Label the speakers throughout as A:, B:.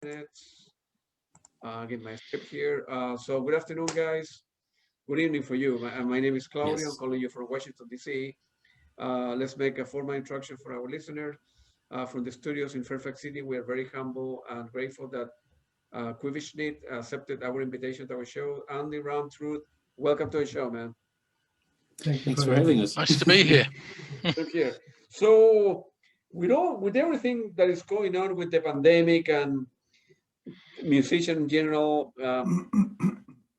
A: minutes. Get my script here. So good afternoon, guys. Good evening for you. My name is Claudio. I'm calling you from Washington, D.C. Let's make a formal introduction for our listeners. From the studios in Fairfax City, we are very humble and grateful that KUBUSSCHNITT accepted our invitation to our show. Andy, Ruud, welcome to the show, man.
B: Thanks for having us.
C: Nice to be here.
A: Here. So, with everything that is going on with the pandemic and musicians in general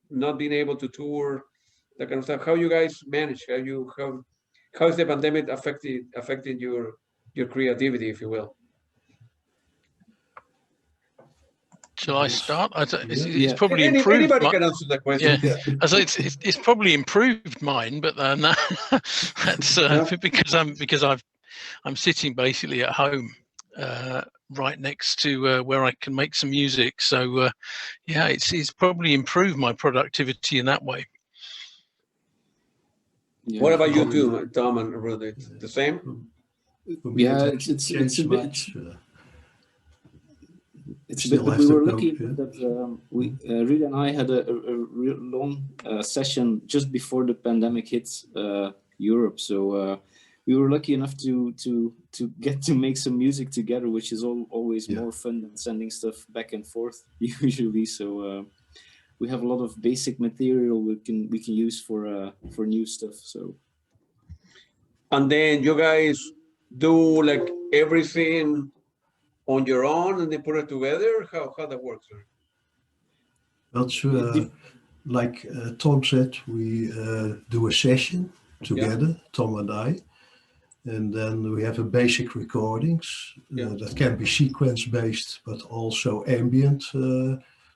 A: not being able to tour, that kind of stuff, how you guys manage? How is the pandemic affecting your creativity, if you will?
C: Shall I start? It's probably improved.
A: Anybody can answer that question.
C: Yeah, it's probably improved mine, but that's because I'm sitting basically at home, right next to where I can make some music. So yeah, it's probably improved my productivity in that way.
A: Yeah. What about you too, Tom and Ruud? The same?
B: Yeah, it's a bit. It's a bit, but we were lucky that Ruud and I had a real long session just before the pandemic hit Europe. So we were lucky enough to get to make some music together, which is always more fun than sending stuff back and forth usually. So we have a lot of basic material we can use for new stuff. So.
A: And then you guys do like everything on your own and they put it together? How that works?
D: Well, like Tom said, we do a session together, Tom and I, and then we have a basic recordings that can be sequence based, but also ambient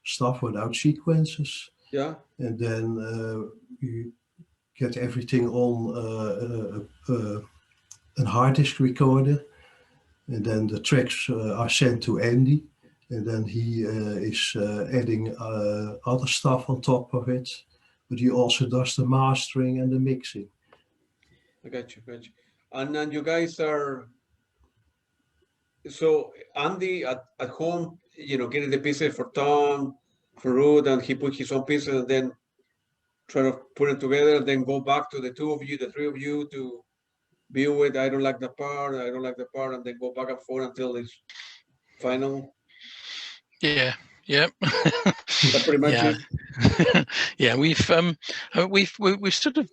D: stuff without sequences. Yeah. And then we get everything on a hard disk recorder. And then the tracks are sent to Andy, and then he is adding other stuff on top of it. But he also does the mastering and the mixing.
A: I got you. And then you guys are, so Andy at home, getting the pieces for Tom, for Ruud, and he put his own pieces and then try to put it together, and then go back to the three of you to view it. I don't like the part, and then go back and forth until it's final.
C: Yeah.
A: That's pretty much
C: it. Yeah, we've sort of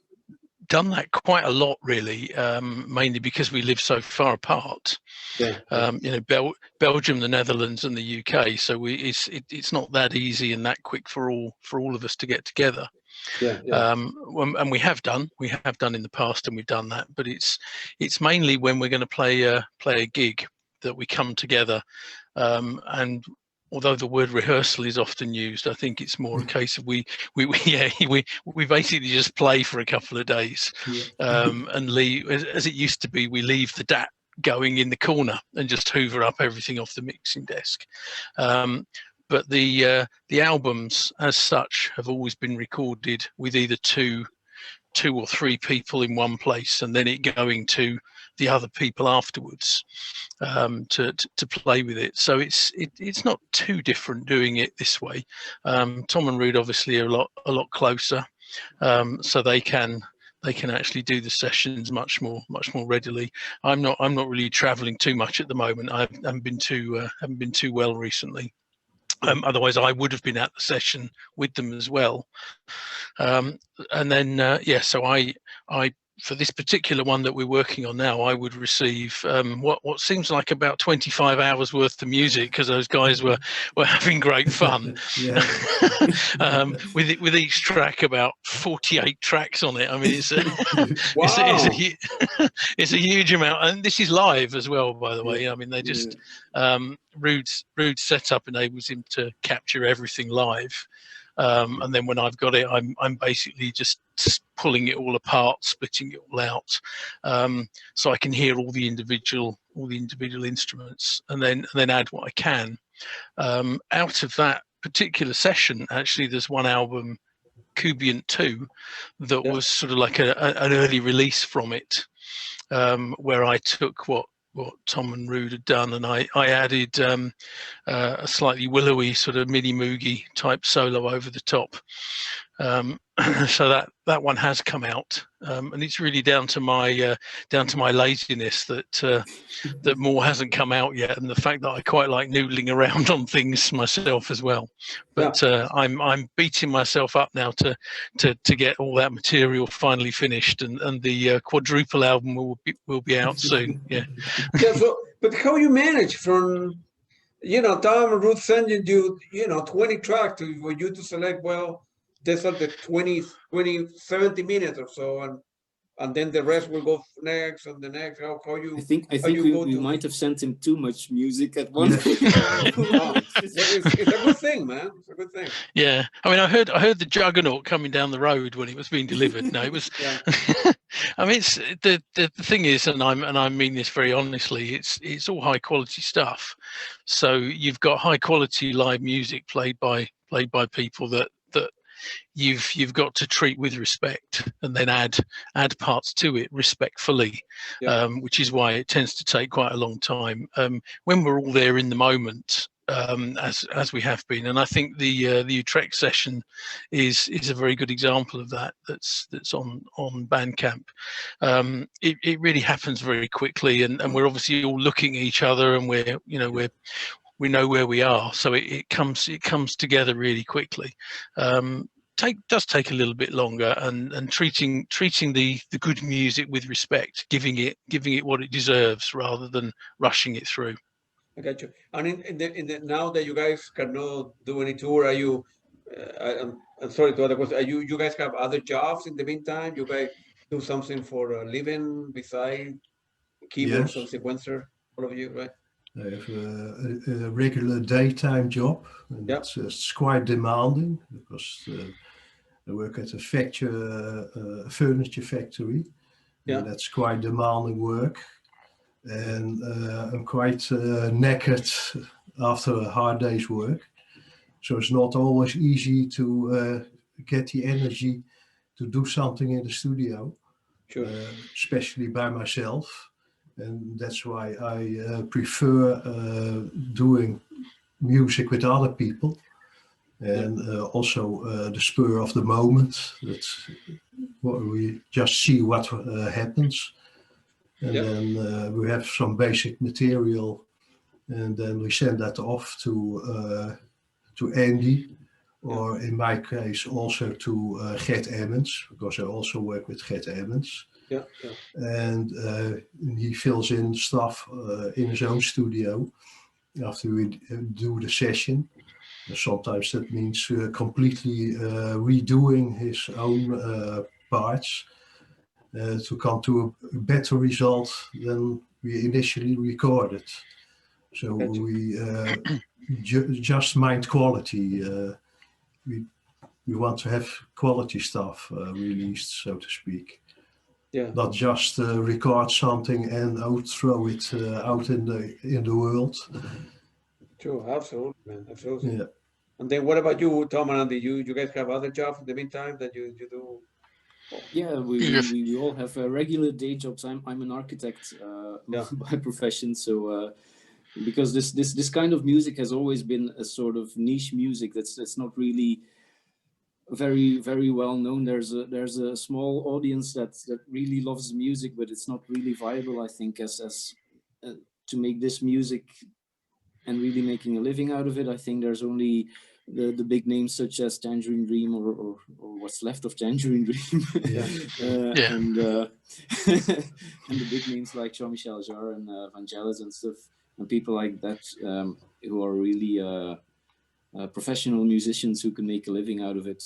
C: done that quite a lot, really, mainly because we live so far apart. Yeah. Belgium, the Netherlands, and the UK. So it's not that easy and that quick for all of us to get together. Yeah. And we have done in the past, and we've done that, but it's mainly when we're going to play a gig that we come together, and although the word rehearsal is often used, I think it's more a case of we basically just play for a couple of days, and leave, as it used to be, we leave the DAT going in the corner and just hoover up everything off the mixing desk. But the albums, as such, have always been recorded with either two or three people in one place, and then it going to the other people afterwards to play with it. So it's not too different doing it this way. Tom and Ruud obviously are a lot closer, so they can actually do the sessions much more readily. I'm not really traveling too much at the moment. I haven't been too well recently. Otherwise I would have been at the session with them as well. And then so I for this particular one that we're working on now, I would receive what seems like about 25 hours worth of music, because those guys were having great fun. With each track about 48 tracks on it. I mean, it's it's a huge amount, and this is live as well, by the way. I mean, they just Ruud's setup enables him to capture everything live. And then when I've got it, I'm basically just pulling it all apart, splitting it all out, so I can hear all the individual instruments, and then add what I can. Out of that particular session, actually, there's one album, KUBUSSCHNITT 2, that was sort of like an early release from it, where I took what Tom and Ruud had done, and I added a slightly willowy sort of mini moogie type solo over the top. So that one has come out, and it's really down to my laziness that more hasn't come out yet, and the fact that I quite like noodling around on things myself as well. But I'm beating myself up now to get all that material finally finished, and the quadruple album will be out soon. Yeah.
A: Yeah. So, but how you manage from, Tom and Ruud sending you, 20 tracks for you to select, well, these are the 20, 70 minutes or so, and then the rest will go next and the next. How you?
B: I think we might have sent him too much music at once.
A: It's a good thing, man. It's a good thing.
C: Yeah, I mean, I heard the Juggernaut coming down the road when it was being delivered. No, it was.
A: Yeah.
C: I mean, it's the thing is, and I mean this very honestly. It's all high quality stuff. So you've got high quality live music played by people that you've got to treat with respect, and then add parts to it respectfully, which is why it tends to take quite a long time. When we're all there in the moment, as we have been, and I think the Utrecht session is a very good example of that. That's on Bandcamp. It really happens very quickly, and we're obviously all looking at each other, and we know where we are, so it comes together really quickly. Does take a little bit longer, and treating the good music with respect, giving it what it deserves rather than rushing it through.
A: I got you. And in the now that you guys cannot do any tour, are you? I'm sorry to other questions. Are you guys have other jobs in the meantime? You guys do something for a living beside keyboards and sequencer? All of you, right?
D: I have a regular daytime job, and it's quite demanding because I work at a furniture factory, and that's quite demanding work. And I'm quite knackered after a hard day's work, so it's not always easy to get the energy to do something in the studio, especially by myself. And that's why I prefer doing music with other people, and also the spur of the moment. That's what we just see what happens, and then we have some basic material, and then we send that off to Andy, or in my case also to Gert Emmens, because I also work with Gert Emmens. And he fills in stuff in his own studio after we do the session. And sometimes that means completely redoing his own parts to come to a better result than we initially recorded. So we just mind quality. We want to have quality stuff released, so to speak. Not just record something and throw it out in the world.
A: True, absolutely, man, absolutely. Yeah. And then what about you, Tom and Andy? You guys have other jobs in the meantime that you do?
B: Yeah, we all have regular day jobs. I'm an architect by profession, so because this kind of music has always been a sort of niche music that's not really very, very well known. There's a small audience that really loves the music, but it's not really viable, I think, as to make this music and really making a living out of it. I think there's only the big names such as Tangerine Dream or what's left of Tangerine Dream, and the big names like Jean-Michel Jarre and Vangelis and stuff, and people like that who are really professional musicians who can make a living out of it.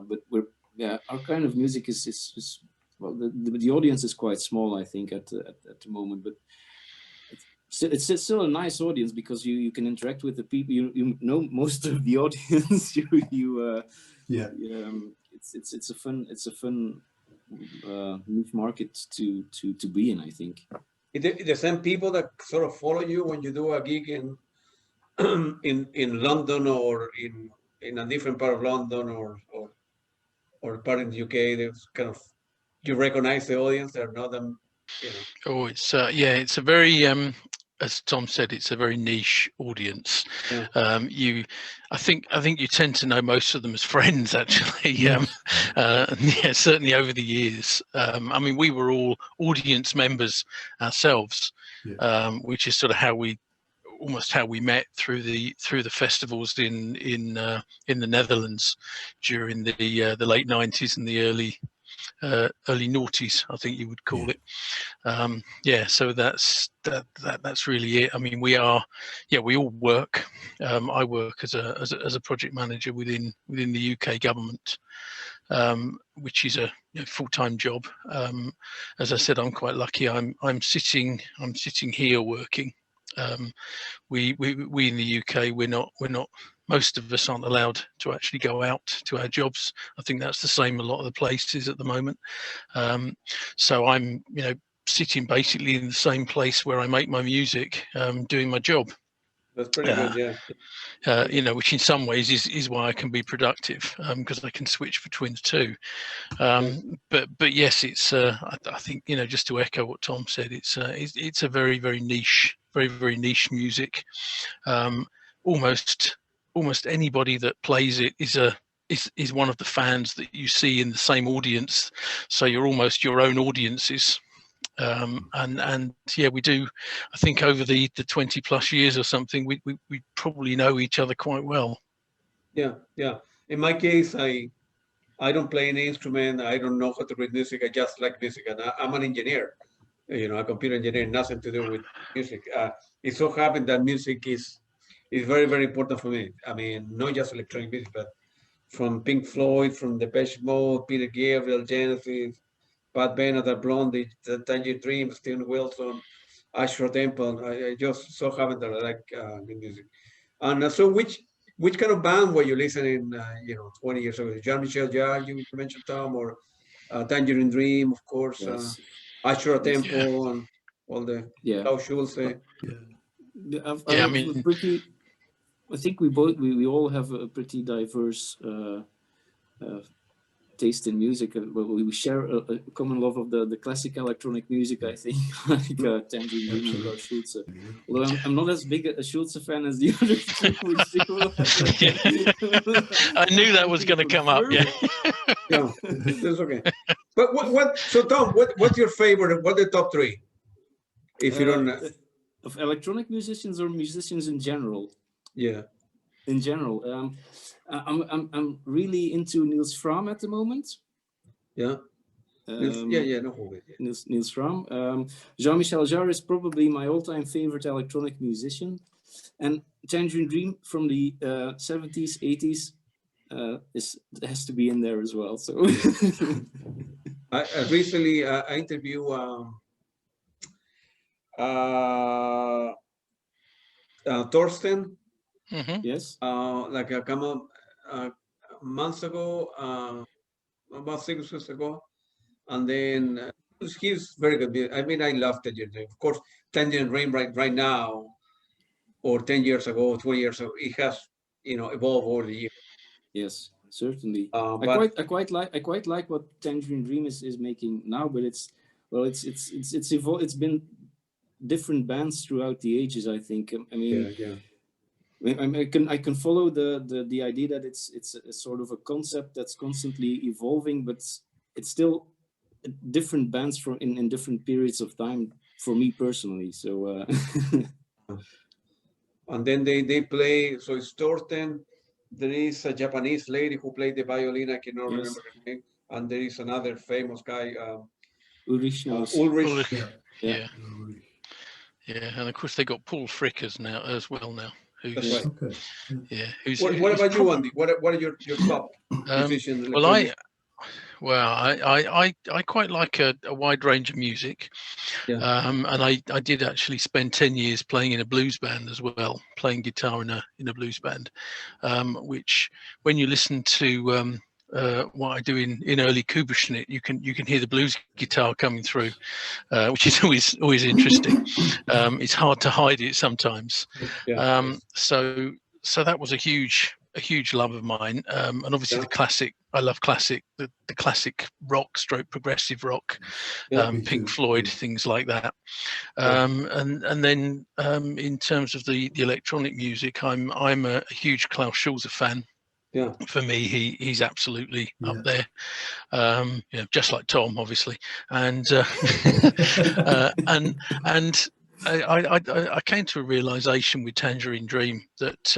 B: But our kind of music is well, the audience is quite small, I think, at the moment, but it's still a nice audience because you can interact with the people. You know most of the audience. It's a fun niche market to be in, I think.
A: The same people that sort of follow you when you do a gig in London or in a different part of London or part in the UK, there's kind of, you recognize the audience. They're not them you know.
C: Oh, it's yeah, it's a very as Tom said, it's a very niche audience.
A: Yeah.
C: I think you tend to know most of them as friends, actually.
D: Yes.
C: Yeah, certainly over the years. I mean, we were all audience members ourselves, which is sort of how we met through the festivals in the Netherlands during the late 90s and the early noughties, I think you would call it. Yeah, so that's really it. I mean, we all work. I work as a project manager within the UK government, which is a full-time job. As I said, I'm quite lucky. I'm sitting here working. We in the UK, we're not. Most of us aren't allowed to actually go out to our jobs. I think that's the same a lot of the places at the moment. So I'm, sitting basically in the same place where I make my music, doing my job.
A: That's pretty good, yeah.
C: Which in some ways is why I can be productive, because I can switch between the two. But yes, it's I think just to echo what Tom said, it's a very very niche, very niche music. Almost anybody that plays it is one of the fans that you see in the same audience. So you're almost your own audiences. And yeah, we do. I think over the 20 plus years or something, we probably know each other quite well.
A: Yeah. In my case, I don't play any instrument. I don't know how to read music. I just like music, and I'm an engineer. A computer engineer, nothing to do with music. It so happened that music is very very important for me. I mean, not just electronic music, but from Pink Floyd, from Depeche Mode, Peter Gabriel, Genesis, Pat Benatar, Blondie, the Tangerine Dream, Steven Wilson, Ashford Temple. I just so happen that I like the music. And so, which kind of band were you listening? 20 years ago, Jean-Michel Jarre, you mentioned, Tom, or Tangerine Dream, of course,
B: Yes.
A: Ashford Temple, and all the Klaus Schulze.
B: I think we all have a pretty diverse taste in music. We share a common love of the classic electronic music, I think, like Tangerine Dream and Klaus Schulze. Although I'm not as big a Schulze fan as the other
C: two. I knew that was going to come up.
A: Yeah, that's okay. But what? So Tom, what's your favorite? What are the top three? If you don't
B: of electronic musicians or musicians in general.
A: Yeah.
B: In general, I'm really into Niels Frahm at the moment.
A: Yeah.
B: Niels Frahm. Jean-Michel Jarre is probably my all-time favorite electronic musician, and Tangerine Dream from the 70s, 80s has to be in there as well. So
A: I recently I interviewed Thorsten.
B: Yes.
A: Like a couple months ago, about 6 weeks ago, and then he's very good. I mean, I love Tangerine Dream. Of course, Tangerine Dream right now, or 10 years ago, 20 years ago, it has evolved over the years.
B: Yes, certainly. I quite like what Tangerine Dream is making now, but it's evolved. It's been different bands throughout the ages, I think. I mean, I can follow the idea that it's a sort of a concept that's constantly evolving, but it's still different bands from in different periods of time for me personally. So
A: and then they play. So it's Thorsten. There is a Japanese lady who played the violin. I cannot remember her name. And there is another famous guy,
B: Ulrich.
C: Yeah. And of course they got Paul Frickers now as well now.
A: That's right.
D: Okay.
C: Yeah.
A: What about you, Andy? What are your top musicians?
C: I quite like a wide range of music. And I did actually spend 10 years playing in a blues band as well, playing guitar in a blues band, which when you listen to what I do in early KUBUSSCHNITT, you can hear the blues guitar coming through, which is always interesting. It's hard to hide it sometimes. So that was a huge a huge love of mine, and obviously the classic. I love classic, the classic rock, stroke progressive rock, Pink Floyd, things like that. And then in terms of the electronic music, I'm a huge Klaus Schulze fan.
A: Yeah.
C: For me, he's absolutely up there. You know, just like Tom, obviously, and I came to a realization with Tangerine Dream that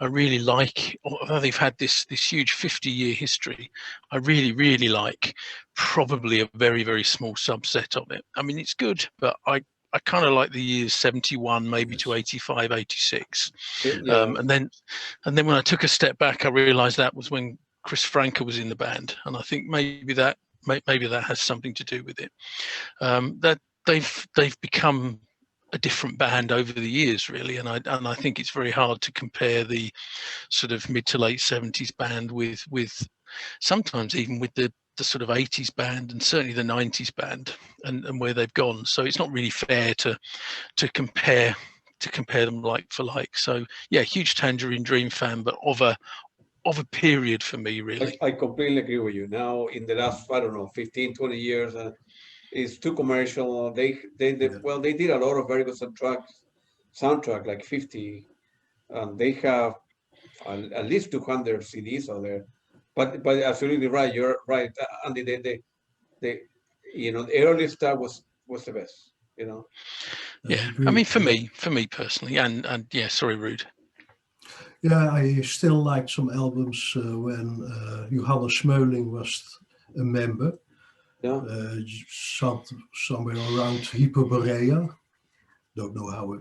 C: I really like, although they've had this huge 50-year history, I really like probably a very, very small subset of it. I mean, it's good, but I kind of like the years 71 maybe to 85, 86. And then when I took a step back, I realized that was when Chris Franke was in the band, and I think maybe that has something to do with it. That they've become a different band over the years, really, and I think it's very hard to compare the sort of mid to late 70s band with sometimes even with the sort of 80s band, and certainly the 90s band, and where they've gone. So it's not really fair to compare them like for like. So yeah, huge Tangerine Dream fan, but of a period for me, really.
A: I completely agree with you. Now in the last, I don't know, 15, 20 years, it's too commercial. They did a lot of very good soundtrack like 50, and they have at least 200 CDs out there. But absolutely right. You're right, Andy. They the early stuff was the best. You know.
C: Yeah, I mean, for me personally, and yeah, sorry, Ruud.
D: Yeah, I still like some albums when Johannes Smeuling was a member.
A: Yeah.
D: Somewhere around Hyperborea. Don't know how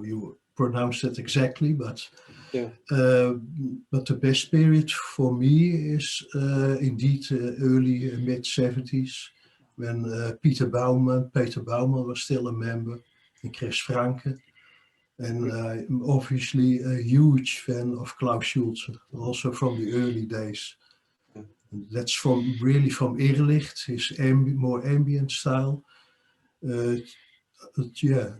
D: you pronounce it exactly, but but the best period for me is indeed early mid 70s, when Peter Baumann was still a member, and Chris Franke. And I'm obviously a huge fan of Klaus Schulze, also from the early days. That's from Irrlicht, his more ambient style.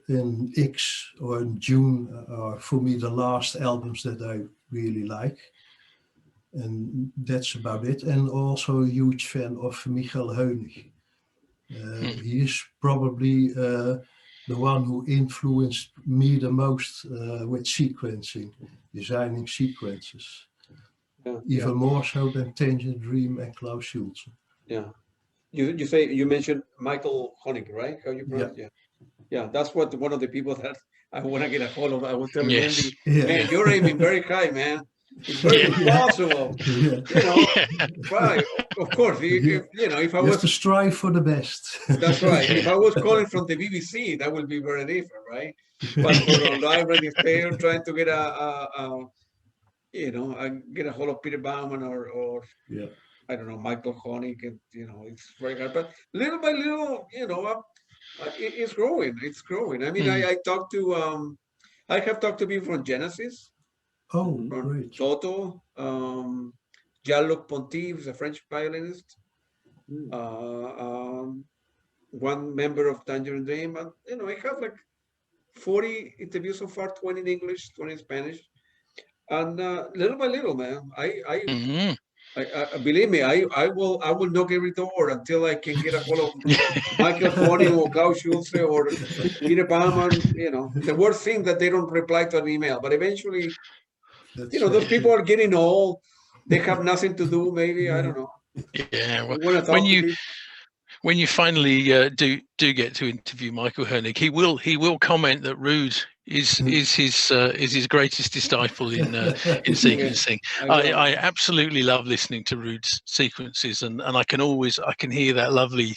D: In X or in June are for me the last albums that I really like. And that's about it. And also a huge fan of Michael Heunig. He is probably the one who influenced me the most with sequencing, designing sequences. Even more so than Tangerine Dream and Klaus Schulze.
A: Yeah. You mentioned Michael Honig, right? How you pronounce it? Yeah, that's one of the people that I want to get a hold of. I was telling Andy, man, you're aiming very high, man. It's very impossible. You know, right? Of course, if I was
D: to strive for the best.
A: That's right. If I was calling from the BBC, that would be very different, right? But for a live radio station, trying to get get a hold of Peter Baumann or I don't know, Michael Honig, and it's very hard. But little by little, it's growing. It's growing. I mean, I have talked to people from Genesis.
D: Oh, great.
A: Toto, Jean-Luc Ponty, a French violinist. One member of Tangerine Dream, and I have like 40 interviews so far, 20 in English, 20 in Spanish, and little by little, man, I believe me, I will knock every door until I can get a hold of Michael Honig or Klaus Schulze or Peter Baumann. The worst thing that they don't reply to an email, but eventually, those people are getting old. They have nothing to do. Maybe I don't know.
C: Yeah, well, when you finally do get to interview Michael Honig, he will comment that Ruud is his greatest disciple in sequencing. I absolutely love listening to Ruud's sequences, and I can hear that lovely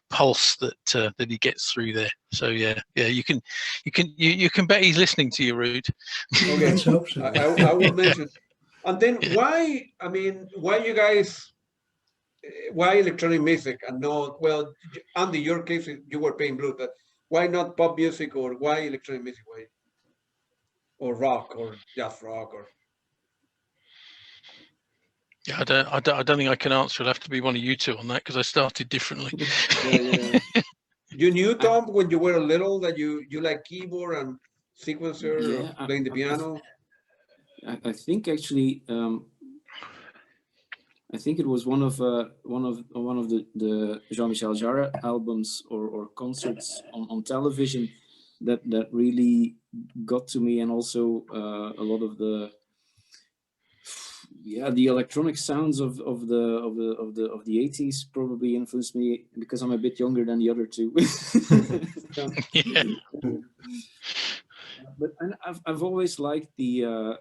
C: pulse that he gets through there. So yeah, you can bet he's listening to you, Ruud.
A: Okay, I will mention. And then why you guys? Why electronic music and not, well, Andy, your case, you were playing blues, but why not pop music, or why electronic music? Why? Or rock, or jazz rock, or?
C: Yeah, I don't think I can answer. It'll have to be one of you two on that, because I started differently.
A: You knew, Tom, when you were little, that you like keyboard and sequencer or playing the piano?
B: I think actually, I think it was one of the Jean-Michel Jarre albums or concerts on television that really got to me, and also a lot of the electronic sounds of the 80s probably influenced me, because I'm a bit younger than the other two.
C: Yeah.
B: But I've always liked the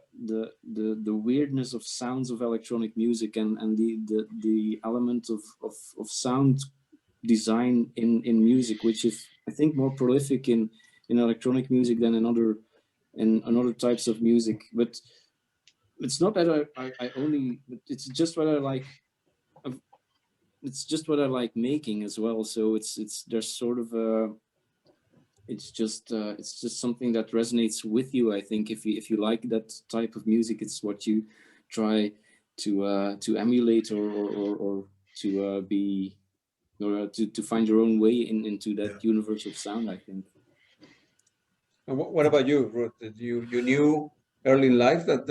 B: weirdness of sounds of electronic music, and the element of sound design in music, which is, I think, more prolific in electronic music than in other types of music. But it's not that I only, it's just what I like. It's just what I like making as well. So there's sort of it's just something that resonates with you. I think if you like that type of music, it's what you try to emulate or to be, or to find your own way into that universe of sound, I think.
A: And what about you, Ruud? Did you knew early in life that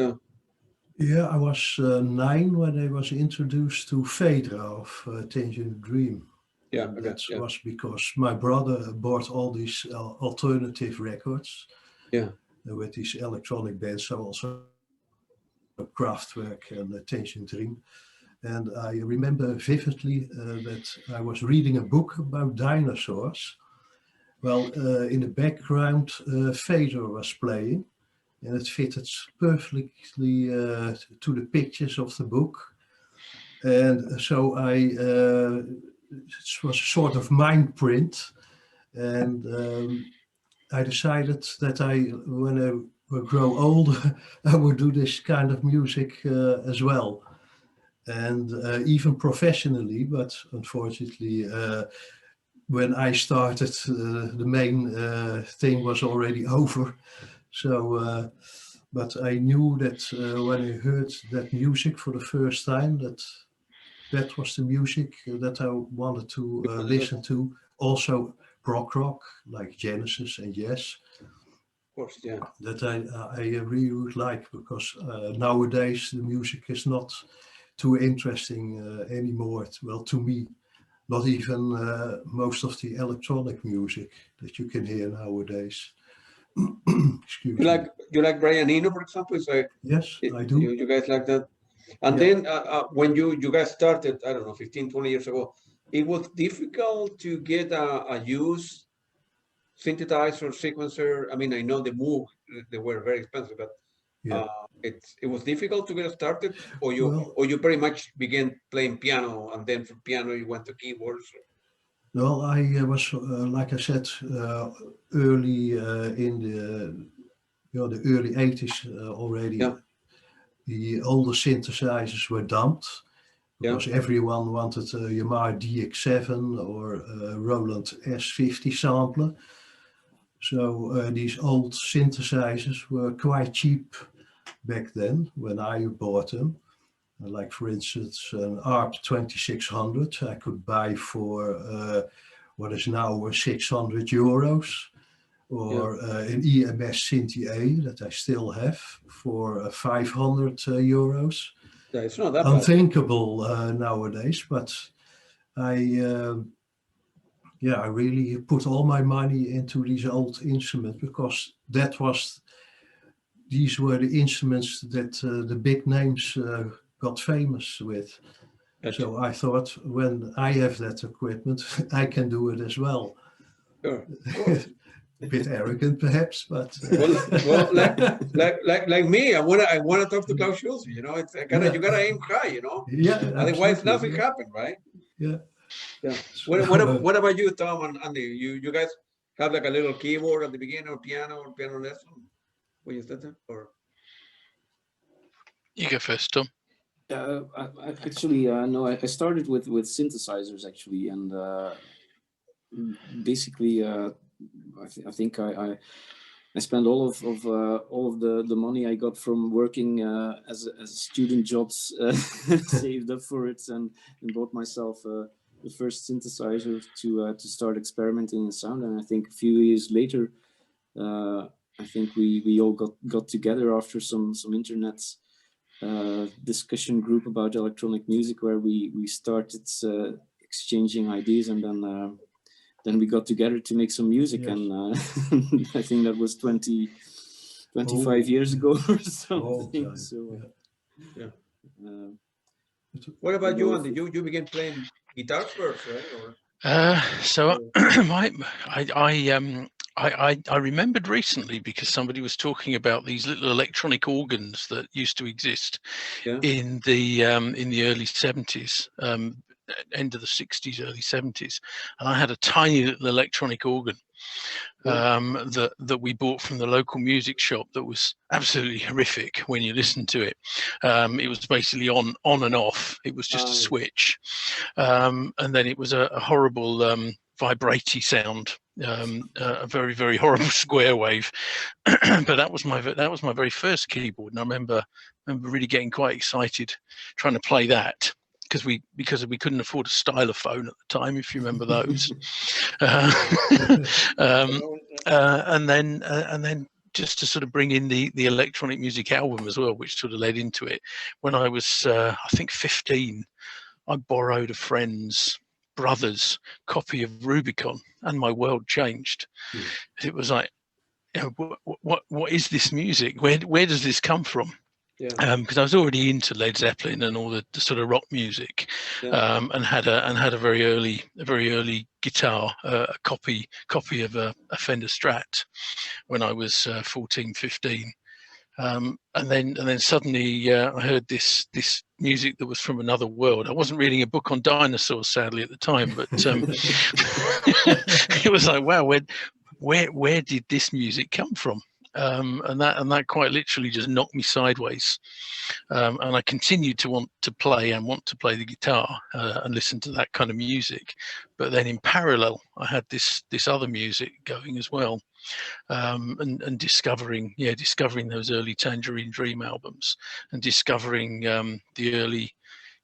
D: Yeah, I was 9 when I was introduced to Phaedra of Tangerine Dream.
A: Yeah,
D: And
A: okay,
D: that
A: yeah.
D: was because my brother bought all these alternative records.
A: Yeah.
D: With these electronic bands, so also Kraftwerk and Tangerine Dream. And I remember vividly that I was reading a book about dinosaurs. Well, in the background, Phaedra was playing, and it fitted perfectly to the pictures of the book. And so it was a sort of mind print. And I decided that when I would grow older, I would do this kind of music as well. And even professionally, but unfortunately, when I started, the main thing was already over. So, but I knew that when I heard that music for the first time, that was the music that I wanted to listen to. Also, prog rock like Genesis and Yes.
A: Of course, yeah.
D: That I really would like, because nowadays the music is not too interesting anymore. Well, to me, not even most of the electronic music that you can hear nowadays. Excuse me.
A: You like Brian Eno, for example? So
D: yes, I do.
A: You guys like that? And then when you guys started, I don't know, 15, 20 years ago, it was difficult to get a used synthesizer sequencer. I mean, I know the Moog, they were very expensive, but it was difficult to get started, or you pretty much began playing piano, and then from piano you went to keyboards.
D: Well, I was, like I said, early in the early 80s already.
A: Yeah.
D: The older synthesizers were dumped because everyone wanted a Yamaha DX7 or a Roland S50 sampler. So these old synthesizers were quite cheap back then when I bought them. Like, for instance, an ARP 2600 I could buy for what is now 600 euros. Or an EMS Synthi A that I still have for 500 euros.
A: Yeah, it's not that
D: unthinkable nowadays, but I really put all my money into these old instruments, because these were the instruments that the big names got famous with. Gotcha. So I thought, when I have that equipment, I can do it as well.
A: Sure.
D: A bit arrogant, perhaps, but
A: well, like me, I wanna talk to Klaus Schulze. You know, it's you gotta aim high. You know, otherwise nothing happens, right?
D: Yeah.
A: What about you, Tom and Andy? You guys have like a little keyboard at the beginning, or piano lesson when you started, or?
C: You go first, Tom.
B: Actually, no. I started with synthesizers actually, and basically. I think I spent all of the money I got from working as student jobs, saved up for it, and bought myself the first synthesizer to start experimenting in sound. And I think a few years later, I think we all got together after some internet discussion group about electronic music, where we started exchanging ideas, and then we got together to make some music. Yes. And I think that was 25 years ago or something. So
A: yeah. What about you, Andy? You began playing guitar first, right? Or
C: so I remembered recently, because somebody was talking about these little electronic organs that used to exist in the early 70s, end of the 60s, early 70s, and I had a tiny little electronic organ that we bought from the local music shop that was absolutely horrific when you listened to it. It was basically on and off. It was just a switch, and then it was a horrible vibraty sound, a very, very horrible square wave. But that was my very first keyboard, and I remember really getting quite excited trying to play that, because we couldn't afford a stylophone at the time, if you remember those. And then just to sort of bring in the electronic music album as well, which sort of led into it. When I was I think 15, I borrowed a friend's brother's copy of Rubicon, and my world changed. It was like, what is this music? Where does this come from? Because I was already into Led Zeppelin and all the sort of rock music, and had a very early guitar, a copy of a Fender Strat when I was 14, 15. And then suddenly I heard this music that was from another world. I wasn't reading a book on dinosaurs, sadly, at the time, but it was like, wow, where did this music come from? And that quite literally just knocked me sideways. And I continued to want to play the guitar and listen to that kind of music. But then in parallel, I had this other music going as well, and discovering those early Tangerine Dream albums, and discovering the early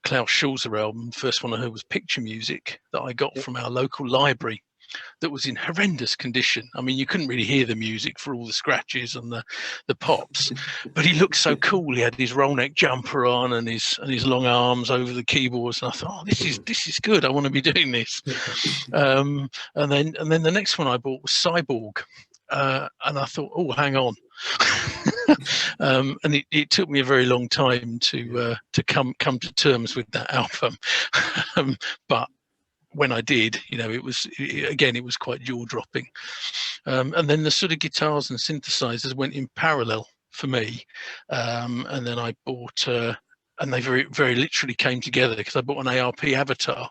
C: Klaus Schulze album. The first one I heard was Picture Music that I got from our local library, that was in horrendous condition. I mean, you couldn't really hear the music for all the scratches and the pops, but he looked so cool. He had his roll neck jumper on and his long arms over the keyboards, and I thought, oh, this is good. I want to be doing this. And then the next one I bought was Cyborg, and I thought, oh, hang on. And it took me a very long time to come to terms with that album, but when I did, it was quite jaw-dropping. And then the sort of guitars and synthesizers went in parallel for me. And then I bought, and they very, very literally came together, because I bought an ARP Avatar,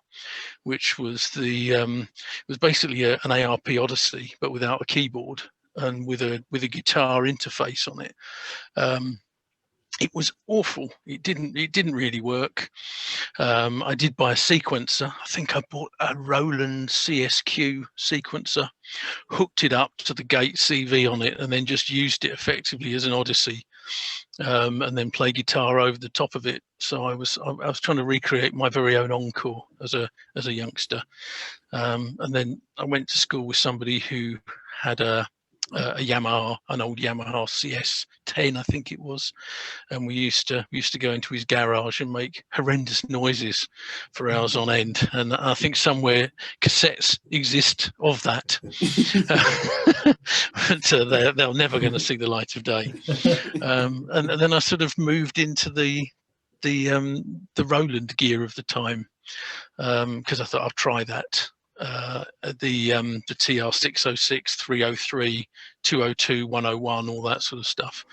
C: which was was basically an ARP Odyssey, but without a keyboard and with a guitar interface on it. It was awful. It didn't really work. I did buy a sequencer. I think I bought a Roland CSQ sequencer, hooked it up to the Gate CV on it, and then just used it effectively as an Odyssey, and then play guitar over the top of it. So I was trying to recreate my very own Encore as a youngster. And then I went to school with somebody who had an old Yamaha CS10, I think it was, and we used to go into his garage and make horrendous noises for hours on end. And I think somewhere cassettes exist of that, but they're never going to see the light of day. And then I sort of moved into the Roland gear of the time, because I thought I'll try that. The TR-606, 303, 202, 101, all that sort of stuff.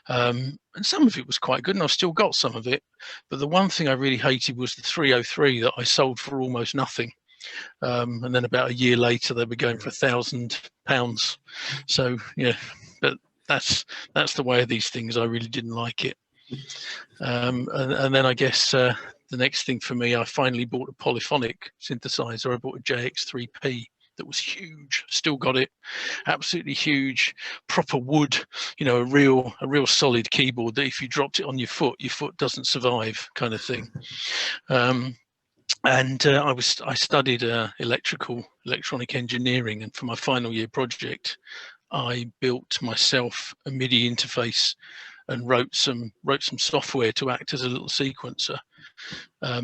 C: And some of it was quite good, and I've still got some of it. But the one thing I really hated was the 303 that I sold for almost nothing. And then about a year later, they were going for £1,000. So, yeah, but that's the way of these things. I really didn't like it. And then I guess the next thing for me, I finally bought a polyphonic synthesizer. I bought a JX3P that was huge. Still got it, absolutely huge, proper wood. A real solid keyboard that if you dropped it on your foot doesn't survive, kind of thing. And I studied electronic engineering, and for my final year project, I built myself a MIDI interface and wrote some software to act as a little sequencer,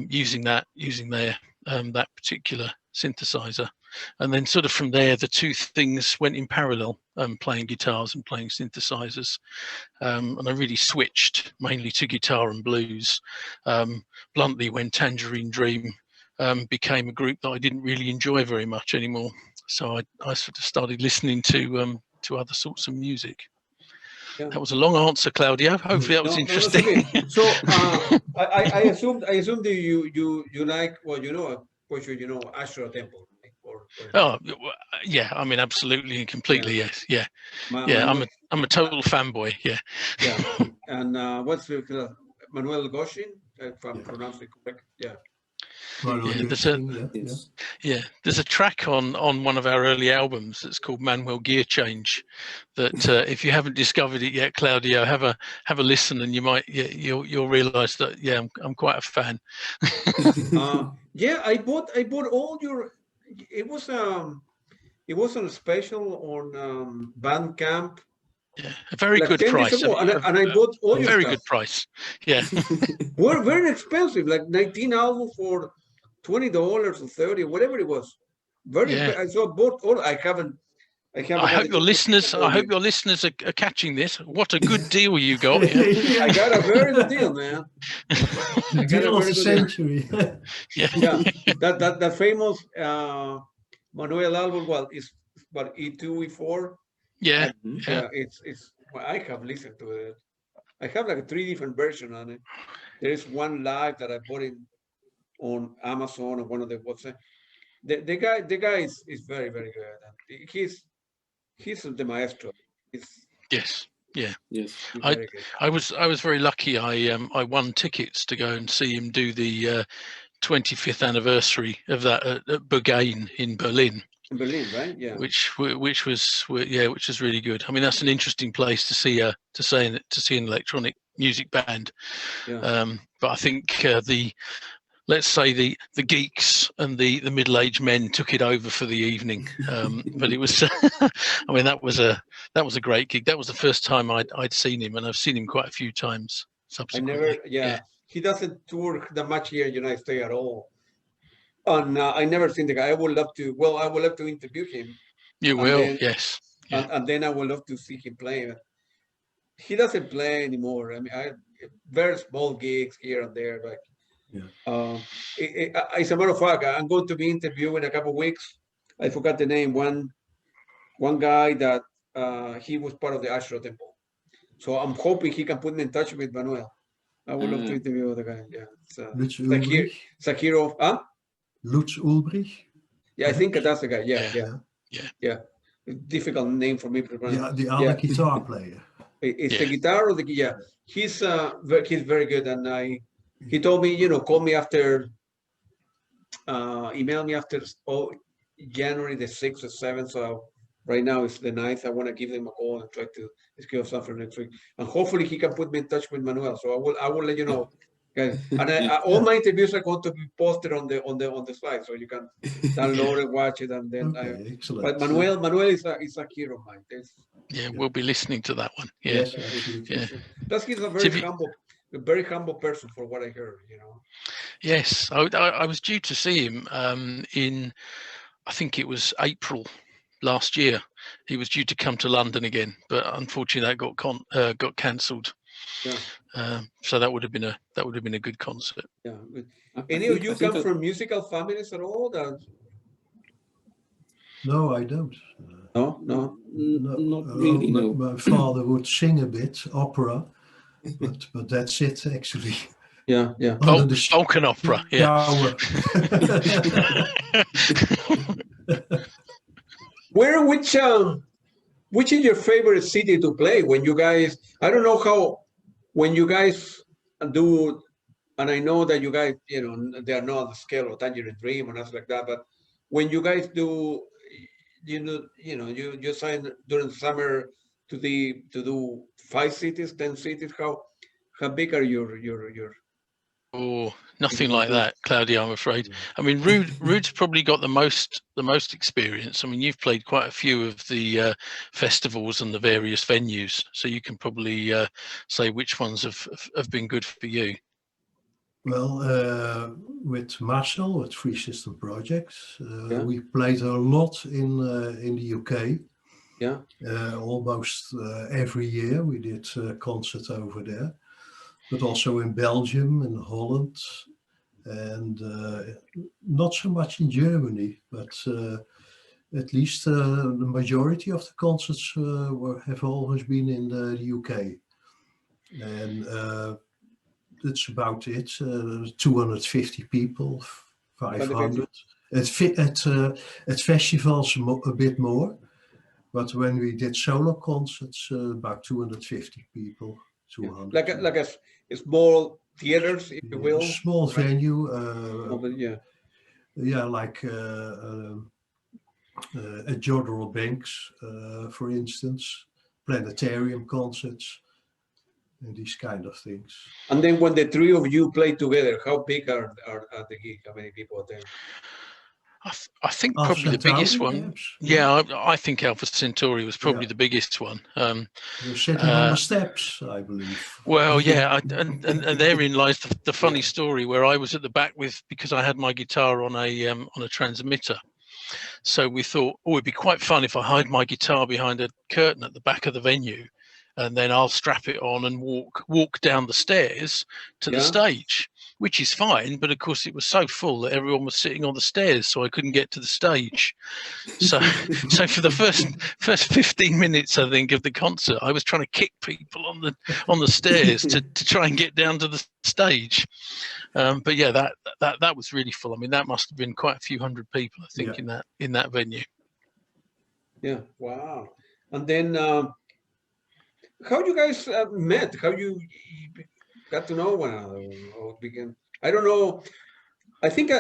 C: using their that particular synthesizer. And then sort of from there, the two things went in parallel, playing guitars and playing synthesizers. And I really switched mainly to guitar and blues, bluntly, when Tangerine Dream became a group that I didn't really enjoy very much anymore. So I sort of started listening to other sorts of music. Yeah. That was a long answer, Claudio. Hopefully that was interesting.
A: No, okay. So I assumed that you like, well, you know, for sure, you know, Ashura Temple.
C: Oh yeah, I mean, absolutely and completely, yeah. Yes, yeah. I'm a total fanboy. Yeah.
A: Yeah, and what's Manuel Goshin, if I'm pronouncing it correct? Yeah.
C: There's a track on one of our early albums that's called Manuel Gear Change. That if you haven't discovered it yet, Claudio, have a listen, and you might you'll realise that I'm quite a fan.
A: Yeah, I bought all your. It was on a special on Bandcamp.
C: Yeah, a very good price.
A: And I bought all your
C: very
A: stuff.
C: Good price. Yeah.
A: Were very expensive, like 19 albums for $20 or $30, whatever it was. Very. Yeah. So I bought all. I hope
C: your listeners. I hope your listeners are catching this. What a good deal you got!
A: I got a very good deal, man.
D: Deal of the century.
A: Yeah. That famous Manuel album. Well, is what, E2, E4.
C: Yeah.
A: It's. Well, I have listened to it. I have like 3 different versions on it. There is one live that I bought on Amazon or one of the websites. The guy is very, very good. He's the maestro.
C: Yes. Yeah.
B: Yes.
C: I was very lucky. I won tickets to go and see him do the 25th anniversary of that at Berghain in Berlin.
A: In Berlin, right? Yeah.
C: Which was really good. I mean, that's an interesting place to see an electronic music band.
A: Yeah.
C: But I think let's say the geeks and the middle-aged men took it over for the evening. But it was, I mean, that was a great gig. That was the first time I'd seen him, and I've seen him quite a few times subsequently.
A: He doesn't tour that much here in the United States at all. And I never seen the guy. I would love to interview him.
C: You will, yes.
A: Yeah. And then I would love to see him play. He doesn't play anymore. I mean, very small gigs here and there, but. Yeah. As a matter of fact, I'm going to be interviewing in a couple of weeks. I forgot the name. One guy that he was part of the Ashura Temple. So I'm hoping he can put me in touch with Manuel. I would love to interview the guy. Yeah. Sakiro. Huh?
D: Lutz Ulbrich.
A: Yeah, I think that's the guy. Yeah. Difficult name for me to pronounce.
D: Yeah, the other guitar player.
A: It's the guitar or the He's very good, and he told me, call me after, email me after January the 6th or 7th. So right now it's the 9th. I want to give them a call and try to schedule something next week. And hopefully he can put me in touch with Manuel. So I will let you know. Okay. And all my interviews are going to be posted on the slide, so you can download it, watch it, and then. But Manuel is a hero of mine.
C: We'll be listening to that one.
A: Yes. Plus, he's a very humble person, for what I heard.
C: Yes, I was due to see him in, I think it was April last year. He was due to come to London again, but unfortunately that got cancelled. Yeah. So that would have been a good concert.
A: Yeah. Any of you come from musical families at all?
D: No, I don't.
A: No,
B: not really. No.
D: My father would sing a bit opera, but that's it actually.
A: Yeah.
C: Folk opera. Yeah. Which is your favorite city to play when you guys? I don't know how. When you guys do, and I know that you guys, they are not on the scale of Tangerine Dream or nothing like that, but when you guys do, you sign during the summer to do 5 cities, 10 cities. How big are your Oh, nothing like that, Claudio, I'm afraid. I mean, Ruud's probably got the most experience. I mean, you've played quite a few of the festivals and the various venues, so you can probably say which ones have been good for you.
D: Well, with Marcel, with Free System Projects, we played a lot in the UK.
A: Yeah.
D: Almost every year we did concerts over there, but also in Belgium and Holland, and not so much in Germany, but at least the majority of the concerts have always been in the UK. And that's about it. 250 people, 500. At festivals a bit more, but when we did solo concerts, about 250 people, 200.
A: Like a small theaters, if you will.
D: Small venue.
A: Yeah.
D: Like at Jodrell Banks, for instance, planetarium concerts, and these kind of things.
A: And then when the three of you play together, how big are the gig? How many people attend?
C: I think probably the biggest one. Perhaps? Yeah, I think Alpha Centauri was probably the biggest one.
D: You're sitting on the steps, I believe.
C: Well, yeah, and therein lies the funny story where I was at the back because I had my guitar on a transmitter. So we thought, oh, it'd be quite fun if I hide my guitar behind a curtain at the back of the venue, and then I'll strap it on and walk down the stairs to the stage, which is fine. But of course, it was so full that everyone was sitting on the stairs, so I couldn't get to the stage. So for the first 15 minutes, I think, of the concert, I was trying to kick people on the stairs to try and get down to the stage. But yeah, that was really full. I mean, that must have been quite a few hundred people, I think, in that venue. Yeah.
A: Wow. And then, how you guys met? How you got to know one another? Or began? I don't know. I think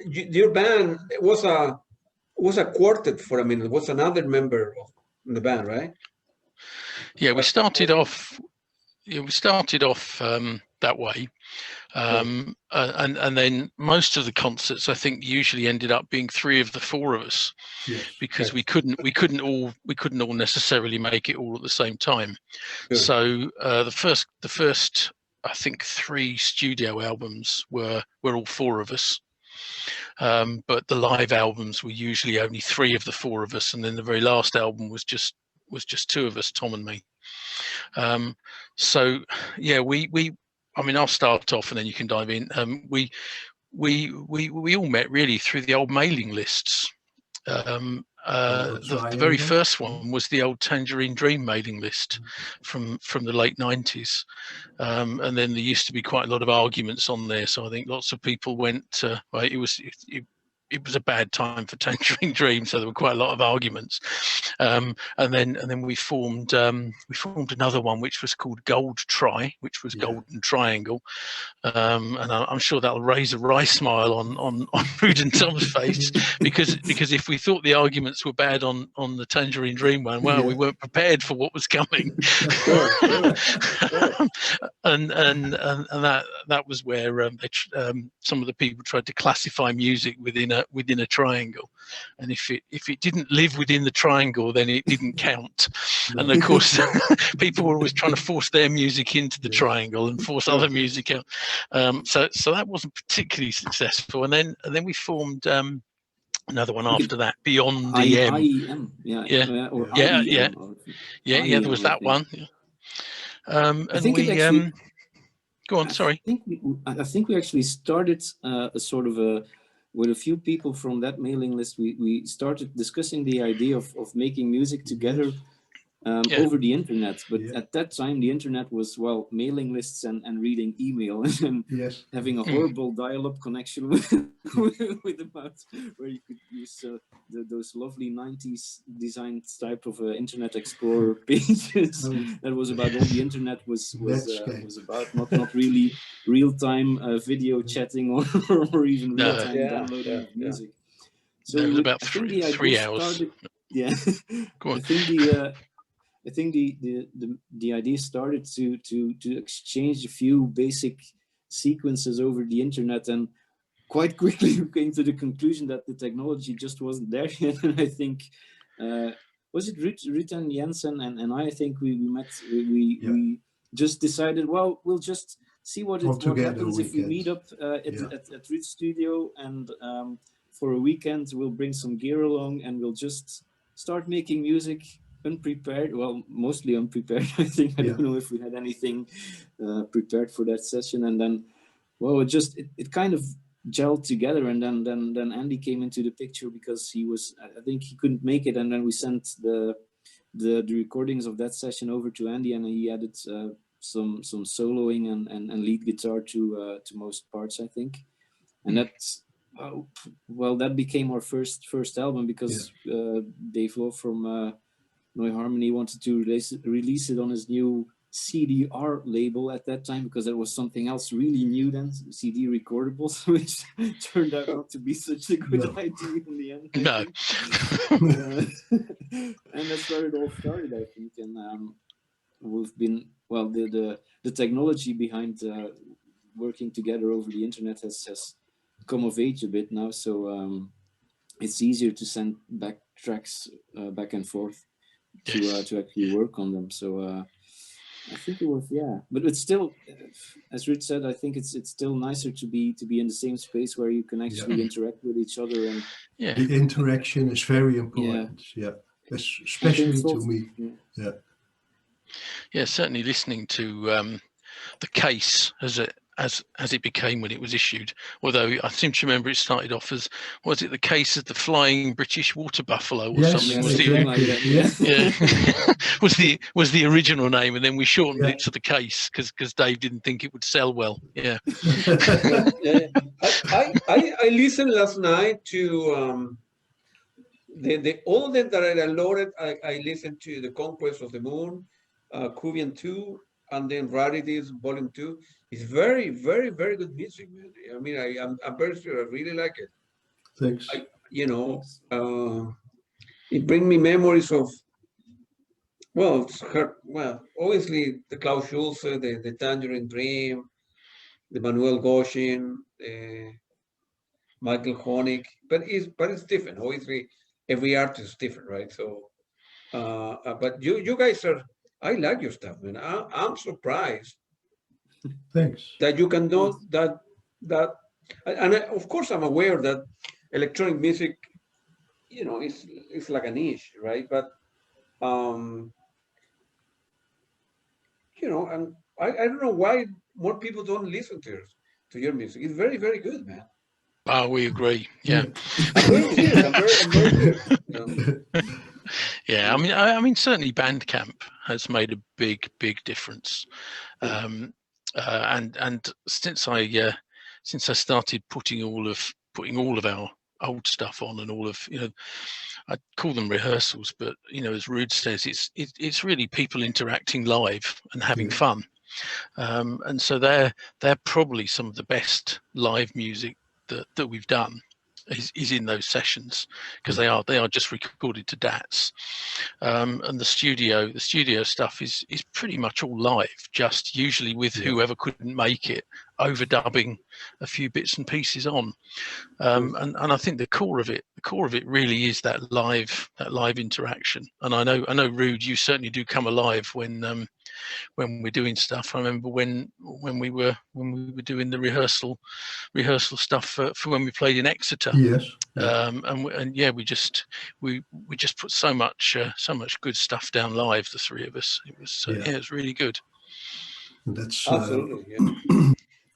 A: your band was a quartet for a minute. Was another member of the band, right?
C: Yeah, we started off. Yeah, we started off that way, and then most of the concerts, I think, usually ended up being three of the four of us, because we couldn't all necessarily make it all at the same time. So the first I think 3 studio albums were all four of us, but the live albums were usually only 3 of the 4 of us, and then the very last album was just 2 of us, Tom and me. So yeah, I mean, I'll start off and then you can dive in. We all met really through the old mailing lists. The very first one was the old Tangerine Dream mailing list from the late 90s, and then there used to be quite a lot of arguments on there. So I think lots of people went. Well, it was a bad time for Tangerine Dream, so there were quite a lot of arguments. And then we formed another one which was called Gold Tri, which was Golden Triangle. And I'm sure that'll raise a wry smile on Ruud and Tom's face, because if we thought the arguments were bad on the Tangerine Dream one, well, we weren't prepared for what was coming. and that was where some of the people tried to classify music within a triangle, and if it didn't live within the triangle, then it didn't count. And of course, people were always trying to force their music into the triangle and force other music out. So that wasn't particularly successful. And then we formed another one after that, Beyond EM.
B: IEM,
C: there was that one. And
B: I think
C: we go on. Sorry.
B: I think we actually started a sort of with a few people from that mailing list. We started discussing the idea of making music together over the internet. But at that time, the internet was, well, mailing lists and reading email and having a horrible dial-up connection with the mouse, where you could use those lovely 90s designed type of Internet Explorer pages. That was about all the internet was about, not really real-time video chatting or even real-time downloading of music. So
C: it was about 3 hours. Go on.
B: I think the idea started to exchange a few basic sequences over the internet, and quite quickly we came to the conclusion that the technology just wasn't there yet. And I think, was it Ruud and Jens and I think we met, we just decided, well, we'll just see what happens if we meet up at Ruud's studio, and for a weekend we'll bring some gear along and we'll just start making music unprepared, well, mostly unprepared. I think I don't know if we had anything prepared for that session, and then, well, it kind of gelled together, and then Andy came into the picture because he was, I think he couldn't make it, and then we sent the recordings of that session over to Andy, and he added some soloing and lead guitar to most parts, I think, and that's well, that became our first album, because Dave Lowe from Noi Harmony wanted to release it on his new CDR label at that time, because there was something else really new then, CD recordables, which turned out not to be such a good idea in the end.
C: No.
B: And that's where it all started, I think. And we've been, well, the technology behind working together over the internet has come of age a bit now, so it's easier to send back tracks back and forth to actually work on them. So I think it was, but it's still, as Ruud said, I think it's still nicer to be in the same space where you can actually interact with each other, and
D: the interaction is very important. Especially to me.
C: Certainly listening to the case as it became when it was issued, although I seem to remember it started off as, was it the case of the flying British water buffalo or something? Was the original name, and then we shortened it to the case because Dave didn't think it would sell well. I
A: listened last night to all of them that I downloaded. I listened to The Conquest of the Moon, Cuvian 2, and then Rarities Volume 2. It's very, very, very good music, man. I mean, I'm very sure I really like it.
D: Thanks.
A: It brings me memories of, well, obviously the Klaus Schulze, the Tangerine Dream, the Manuel Goshin, Michael Honig, but it's different. Obviously, every artist is different, right? So, but you guys are, I like your stuff, man. I'm surprised.
D: Thanks.
A: That you can know that, and of course I'm aware that electronic music, it's like a niche, right? But and I don't know why more people don't listen to your music. It's very, very good, man.
C: Oh, we agree. Yeah.
A: I'm very serious. I'm very serious.
C: I mean, certainly Bandcamp has made a big difference. And since I started putting all of our old stuff on, and all of, I call them rehearsals, but as Ruud says, it's really people interacting live and having fun, and so they're probably some of the best live music that we've done is in those sessions, because they are just recorded to DATs, and the studio stuff is pretty much all live, just usually with whoever couldn't make it overdubbing a few bits and pieces on, and I think the core of it really is that live interaction. And I know Ruud, you certainly do come alive when we're doing stuff. I remember when we were doing the rehearsal stuff for when we played in Exeter.
D: Yes.
C: We just put so much good stuff down live, the three of us. It was it was really good.
D: That's
A: absolutely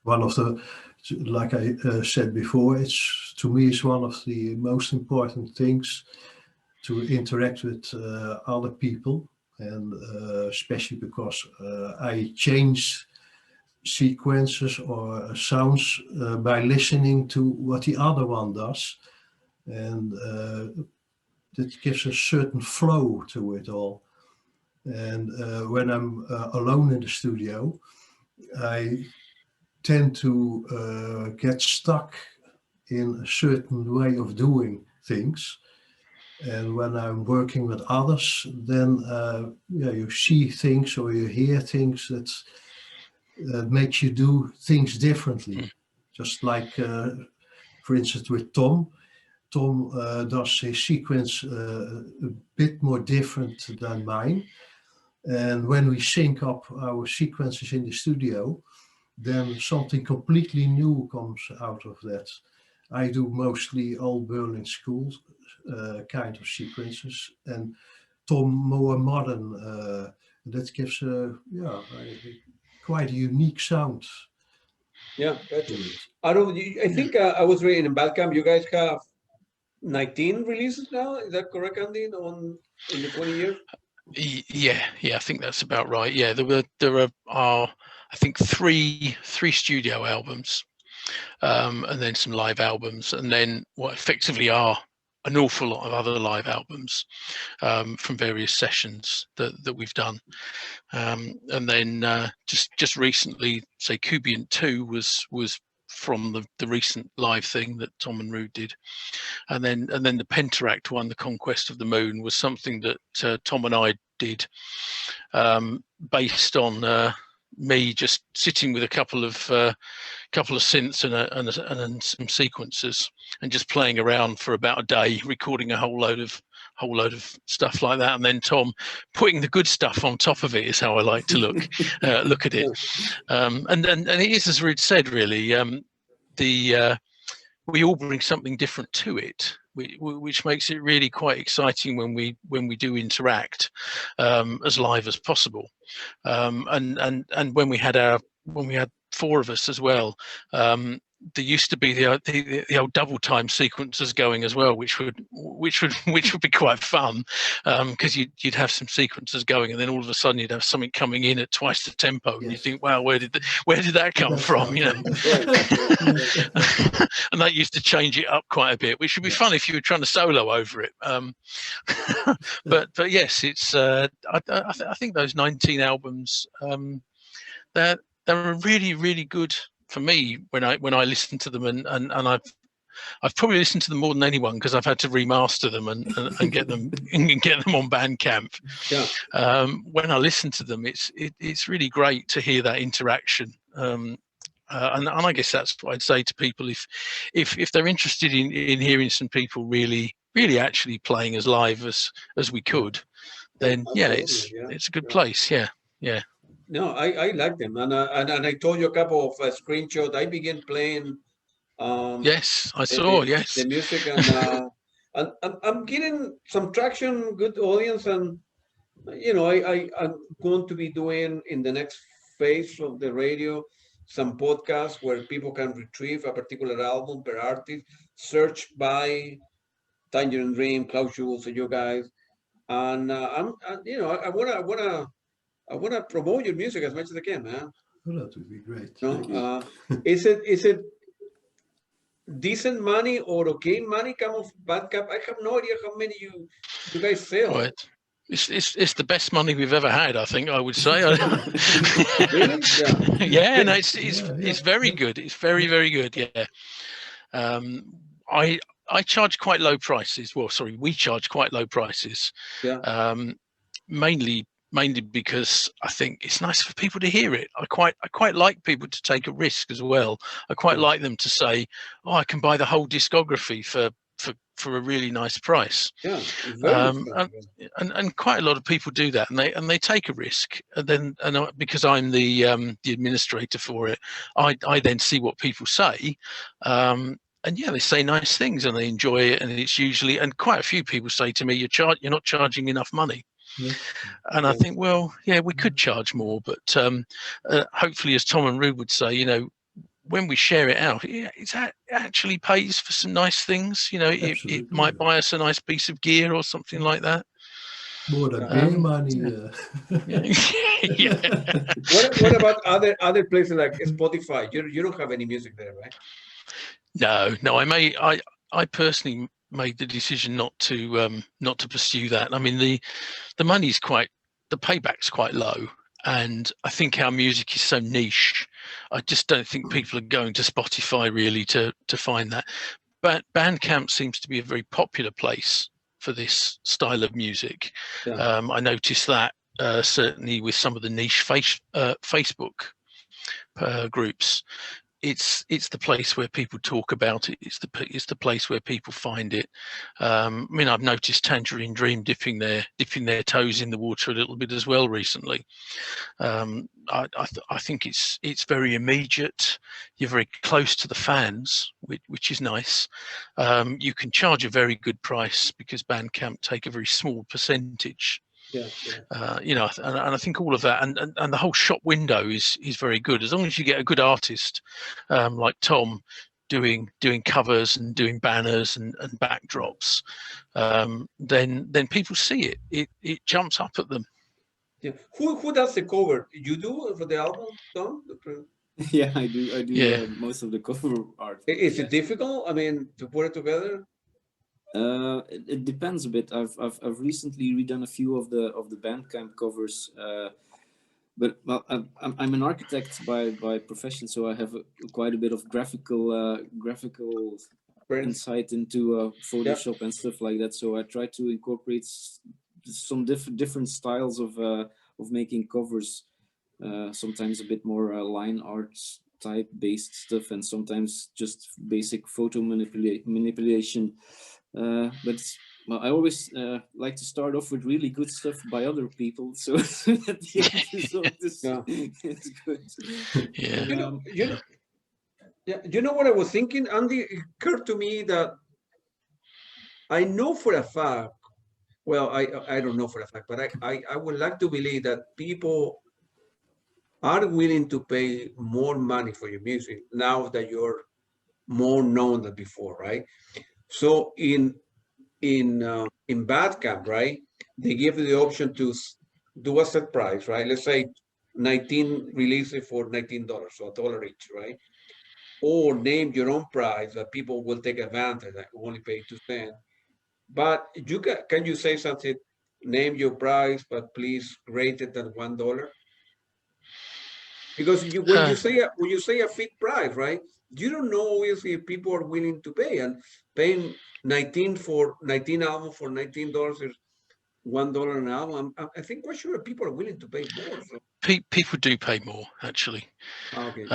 D: one of the, like I said before, to me it's one of the most important things, to interact with other people, and especially because I change sequences or sounds by listening to what the other one does, and that gives a certain flow to it all. And when I'm alone in the studio, I tend to get stuck in a certain way of doing things. And when I'm working with others, then you see things or you hear things that makes you do things differently. Just like, for instance, with Tom. Tom does his sequence a bit more different than mine. And when we sync up our sequences in the studio, then something completely new comes out of that. I do mostly old Berlin school kind of sequences, and Tom more modern. That gives quite a unique sound.
A: Yeah, gotcha. I think I was reading in Bandcamp, you guys have 19 releases now. Is that correct, Andy? In the 20 years?
C: Yeah, I think that's about right. Yeah, there are I think three studio albums, and then some live albums, and then what effectively are an awful lot of other live albums from various sessions that we've done. And then just recently, say KUBUSSCHNITT 2 was from the recent live thing that Tom and Ruud did, and then the Pentaract one, The Conquest of the Moon, was something that Tom and I did, based on me just sitting with a couple of synths and some sequencers and just playing around for about a day, recording a whole load of stuff like that, and then Tom putting the good stuff on top of it is how I like to look at it. And it is, as Ruud said, really, we all bring something different to it, which makes it really quite exciting when we do interact as live as possible. And when we had four of us as well, there used to be the old double time sequences going as well, which would be quite fun, because you'd have some sequences going, and then all of a sudden you'd have something coming in at twice the tempo, and you think, wow, where did that come from? You know, and that used to change it up quite a bit, which would be fun if you were trying to solo over it. But yes, it's I think those 19 albums, they're really, really good for me when I listen to them, and I've probably listened to them more than anyone, because I've had to remaster them and get them on Bandcamp.
A: Yeah.
C: When I listen to them, it's really great to hear that interaction. And I guess that's what I'd say to people, if they're interested in hearing some people really actually playing as live as we could, then it's a good place. Yeah.
A: No, I like them, and I told you a couple of screenshots. I began playing.
C: Yes, I saw. Yes,
A: the music, and I'm getting some traction, good audience, and I'm going to be doing in the next phase of the radio some podcasts where people can retrieve a particular album per artist, search by Tangerine Dream, Klaus Schulze, you guys, and I want to promote your music as much as I can, man.
D: Well, that would be great.
A: No, is it decent money or okay money come off Bandcamp? I have no idea how many you guys sell.
C: Right. It's the best money we've ever had, I think. I would say.
A: Really?
C: Yeah. No, it's very good. It's very, very good. Yeah. I charge quite low prices. Well, sorry, we charge quite low prices.
A: Yeah.
C: Mainly because I think it's nice for people to hear it. I quite like people to take a risk as well. I quite like them to say, "Oh, I can buy the whole discography for a really nice price."
A: Yeah,
C: and quite a lot of people do that, and they take a risk. And then because I'm the administrator for it, I then see what people say. And yeah, they say nice things and they enjoy it, and it's usually, and quite a few people say to me, "You're not charging enough money."
D: Yeah.
C: And I think, well, yeah, we could charge more, but hopefully, as Tom and Ruud would say, when we share it out, it actually pays for some nice things. It might buy us a nice piece of gear or something like that.
D: More than beer money.
C: Yeah.
A: What about other places like Spotify? You don't have any music there, right?
C: No. I personally made the decision not to pursue that. I mean, the money's the payback's quite low, and I think our music is so niche. I just don't think people are going to Spotify really to find that. But Bandcamp seems to be a very popular place for this style of music.
A: Yeah.
C: I noticed that certainly with some of the niche Facebook groups, it's the place where people talk about it. It's the place where people find it. I mean, I've noticed Tangerine Dream dipping their toes in the water a little bit as well recently. I think it's very immediate. You're very close to the fans, which is nice. You can charge a very good price because Bandcamp take a very small percentage.
A: Yeah.
C: You know, and I think all of that and the whole shop window is very good as long as you get a good artist like Tom doing covers and doing banners and backdrops. Then people see it. It jumps up at them.
A: Yeah. Who does the cover? You do for the album, Tom?
B: Yeah, I do.
C: Yeah.
B: Most of the cover art.
A: Is it difficult? I mean, to put it together?
B: It depends a bit. I've recently redone a few of the Bandcamp covers, but well, I'm an architect by profession, so I have quite a bit of graphical insight into Photoshop and stuff like that. So I try to incorporate some different styles of making covers. Sometimes a bit more line art type based stuff, and sometimes just basic photo manipulation. But well, I always like to start off with really good stuff by other people, so that the end result is good.
C: Yeah.
A: You know what I was thinking, Andy? It occurred to me that I know for a fact. Well, I don't know for a fact, but I would like to believe that people are willing to pay more money for your music now that you're more known than before, right? So in Bandcamp, right, they give you the option to do a set price, right? Let's say 19 releases for $19, so $1 each, right? Or name your own price that people will take advantage, that only pay 2 cents. But can you say something? Name your price, but please rate it at $1. Because when you say a fit price, right? You don't know obviously if people are willing to pay, and paying 19 album for $19 is $1 an album. I think quite sure people are willing to pay more. So.
C: People do pay more, actually.
A: Okay.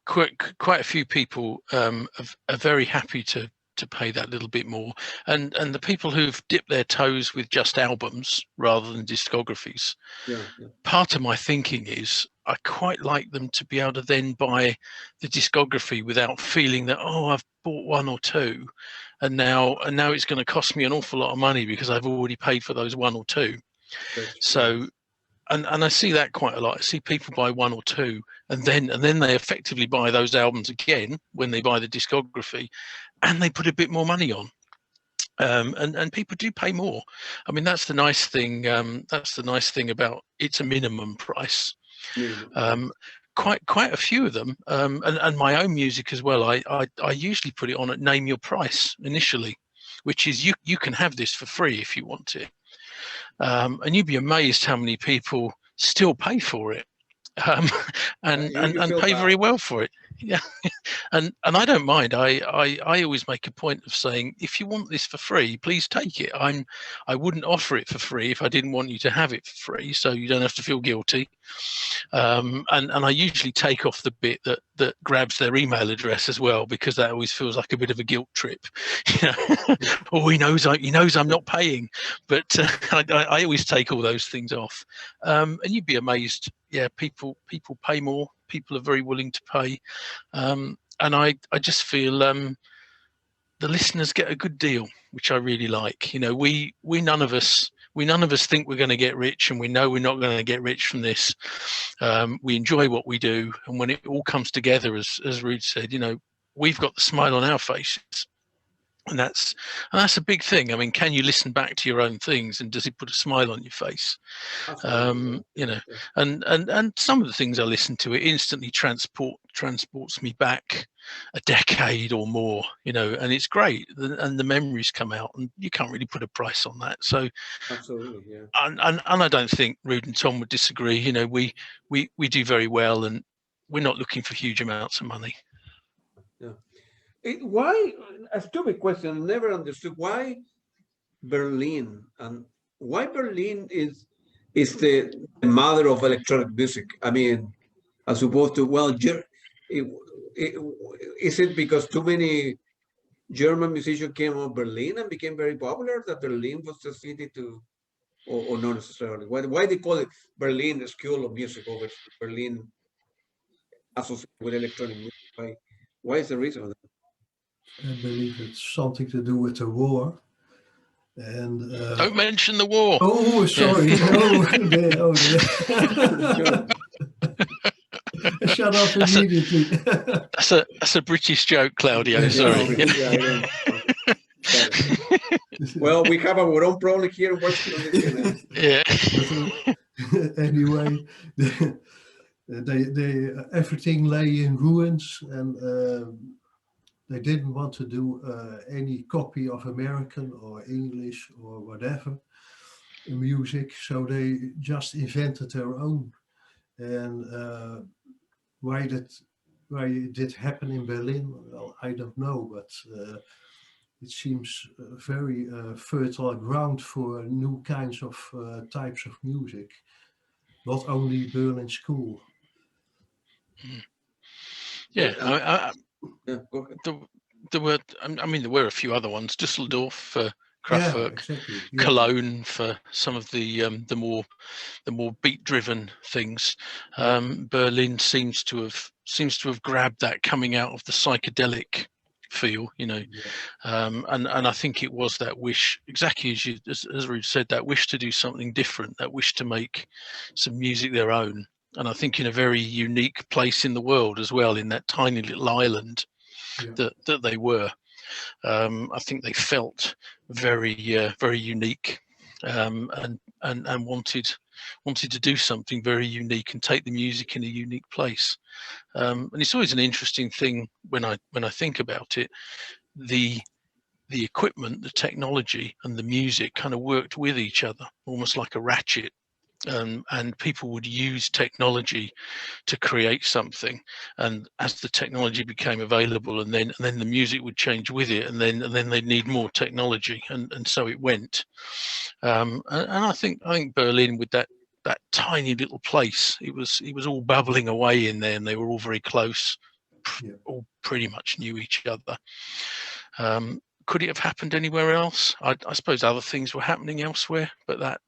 C: Quite a few people are very happy to pay that little bit more, and the people who've dipped their toes with just albums rather than discographies.
A: Yeah.
C: Part of my thinking is I quite like them to be able to then buy the discography without feeling that, oh, I've bought 1 or 2 and now it's going to cost me an awful lot of money because I've already paid for those 1 or 2. So and I see that quite a lot. I see people buy 1 or 2 and then they effectively buy those albums again when they buy the discography, and they put a bit more money on. And people do pay more. I mean, that's the nice thing. That's the nice thing about it's a minimum price. Quite a few of them, and my own music as well. I usually put it on at name your price initially, which is you can have this for free if you want it. And you'd be amazed how many people still pay for it, and pay very well for it. Yeah, and I don't mind. I always make a point of saying, if you want this for free, please take it. I wouldn't offer it for free if I didn't want you to have it for free, so you don't have to feel guilty. And I usually take off the bit that grabs their email address as well, because that always feels like a bit of a guilt trip. You know, oh, he knows I'm not paying, but I always take all those things off. And you'd be amazed. Yeah, people pay more. People are very willing to pay, and I just feel the listeners get a good deal, which I really like. You know, we none of us think we're going to get rich, and we know we're not going to get rich from this. We enjoy what we do, and when it all comes together, as Ruud said, you know, we've got the smile on our faces. And that's a big thing. I mean, can you listen back to your own things, and does it put a smile on your face? You know, and some of the things I listen to, it instantly transports me back a decade or more. You know, and it's great, and the memories come out, and you can't really put a price on that. So,
A: absolutely, yeah.
C: And I don't think Ruud and Tom would disagree. You know, we do very well, and we're not looking for huge amounts of money.
A: Yeah. Why, a stupid question, never understood, why Berlin, and why Berlin is the mother of electronic music? I mean, as opposed to, well, is it because too many German musicians came out of Berlin and became very popular that Berlin was the city to, or not necessarily? Why they call it Berlin, the School of Music, over Berlin associated with electronic music? Why is the reason of that?
D: I believe it's something to do with the war. And
C: don't mention the war.
D: oh, sorry.
C: Yeah.
D: Oh, there. Shut up immediately.
C: That's a British joke, Claudio. Sorry.
A: Yeah, well, we have our own problem here.
C: Yeah.
D: Anyway, they everything lay in ruins, and they didn't want to do any copy of American or English or whatever music, so they just invented their own. And why it did happen in Berlin, well, I don't know, but it seems very fertile ground for new kinds of types of music, not only Berlin School.
C: Yeah,
A: Yeah, go ahead.
C: there were a few other ones. Düsseldorf for Kraftwerk,
D: exactly. Yeah.
C: Cologne for some of the more beat-driven things. Berlin seems to have grabbed that coming out of the psychedelic feel, and I think it was that wish, exactly as Ruud said, that wish to do something different, that wish to make some music their own. And I think in a very unique place in the world as well, in that tiny little island that they were. I think they felt very unique, and wanted to do something very unique and take the music in a unique place. And it's always an interesting thing when I think about it. The equipment, the technology, and the music kind of worked with each other, almost like a ratchet. And people would use technology to create something, and as the technology became available, and then the music would change with it, and then they'd need more technology, and so it went. And I think Berlin, with that tiny little place, it was all bubbling away in there, and they were all very close, all pretty much knew each other. Could it have happened anywhere else? I suppose other things were happening elsewhere, but that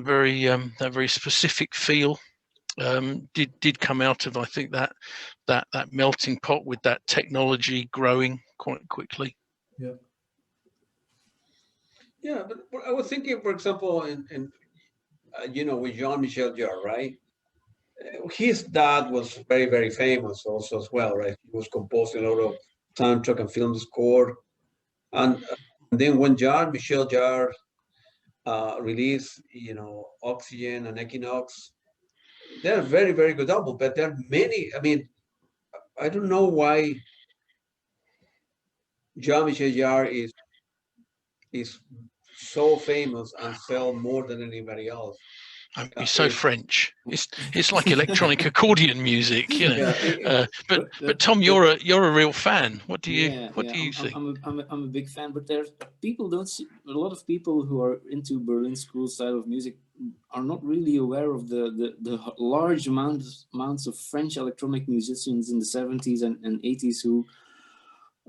C: very specific feel did come out of, I think, that melting pot with that technology growing quite quickly.
A: Yeah, but I was thinking, for example, in with Jean-Michel Jarre, right? His dad was very, very famous also as well, right? He was composing a lot of soundtrack and film score, and then when Jean-Michel Jarre released, Oxygen and Equinox, they're very, very good albums, but there are many. I mean, I don't know why Jean-Michel Jarre is so famous and sell more than anybody else.
C: He's so French. It's like electronic accordion music, But Tom, you're a real fan. What do you think?
B: I'm a big fan, but there's a lot of people who are into Berlin School style of music are not really aware of the large amounts of French electronic musicians in the 70s and 80s who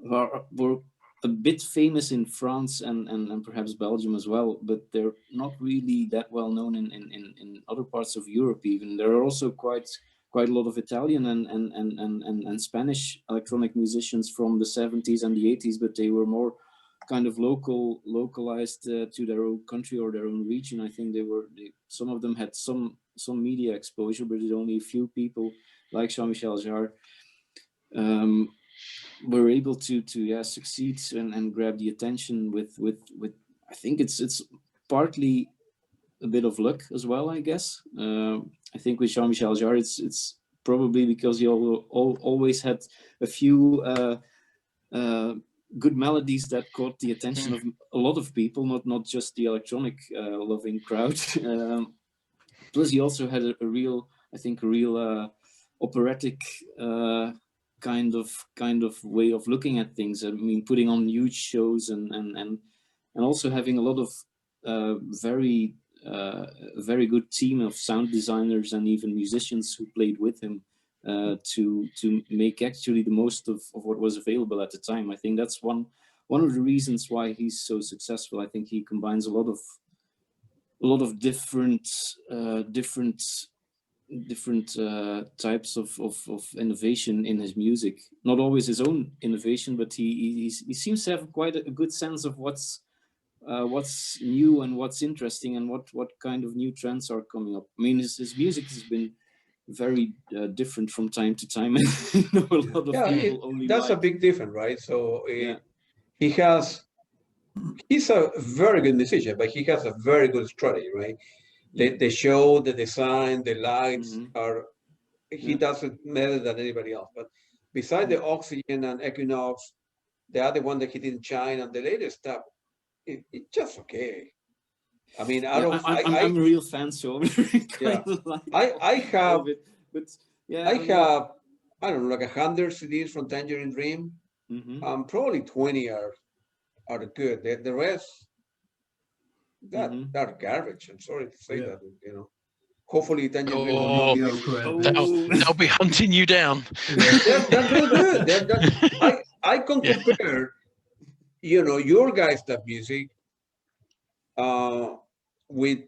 B: were a bit famous in France and perhaps Belgium as well, but they're not really that well known in other parts of Europe even. There are also quite a lot of Italian and Spanish electronic musicians from the 70s and the 80s, but they were more kind of localized to their own country or their own region. I think some of them had some media exposure, but it's only a few people like Jean-Michel Jarre were able to succeed and grab the attention with I think it's partly a bit of luck as well, I guess. I think with Jean-Michel Jarre it's probably because he always had a few good melodies that caught the attention of a lot of people, not just the electronic loving crowd. Plus he also had a real operatic kind of way of looking at things. I mean, putting on huge shows and also having a lot of very a very good team of sound designers and even musicians who played with him to make actually the most of what was available at the time. I think that's one of the reasons why he's so successful. I think he combines a lot of different types of innovation in his music. Not always his own innovation, but he seems to have quite a good sense of what's new and what's interesting and what kind of new trends are coming up. I mean, his music has been very different from time to time. I know a lot of people only
A: that's
B: like
A: a big difference, right? So he's a very good musician, but he has a very good strategy, right? The show, the design, the lights are, he does it better than anybody else. But besides the Oxygen and Equinox, the other one that he didn't shine, and the latest stuff, it's just okay. I mean,
B: I'm a real fan, so
A: I have
B: it, but
A: I have, I don't know, like 100 CDs from Tangerine Dream. Probably 20 are good. The rest, that garbage. I'm sorry to say that, you know. Hopefully Tangerine Dream will not be
C: they'll be hunting you down.
A: They're real good. I can compare, you know, your guys' stuff music with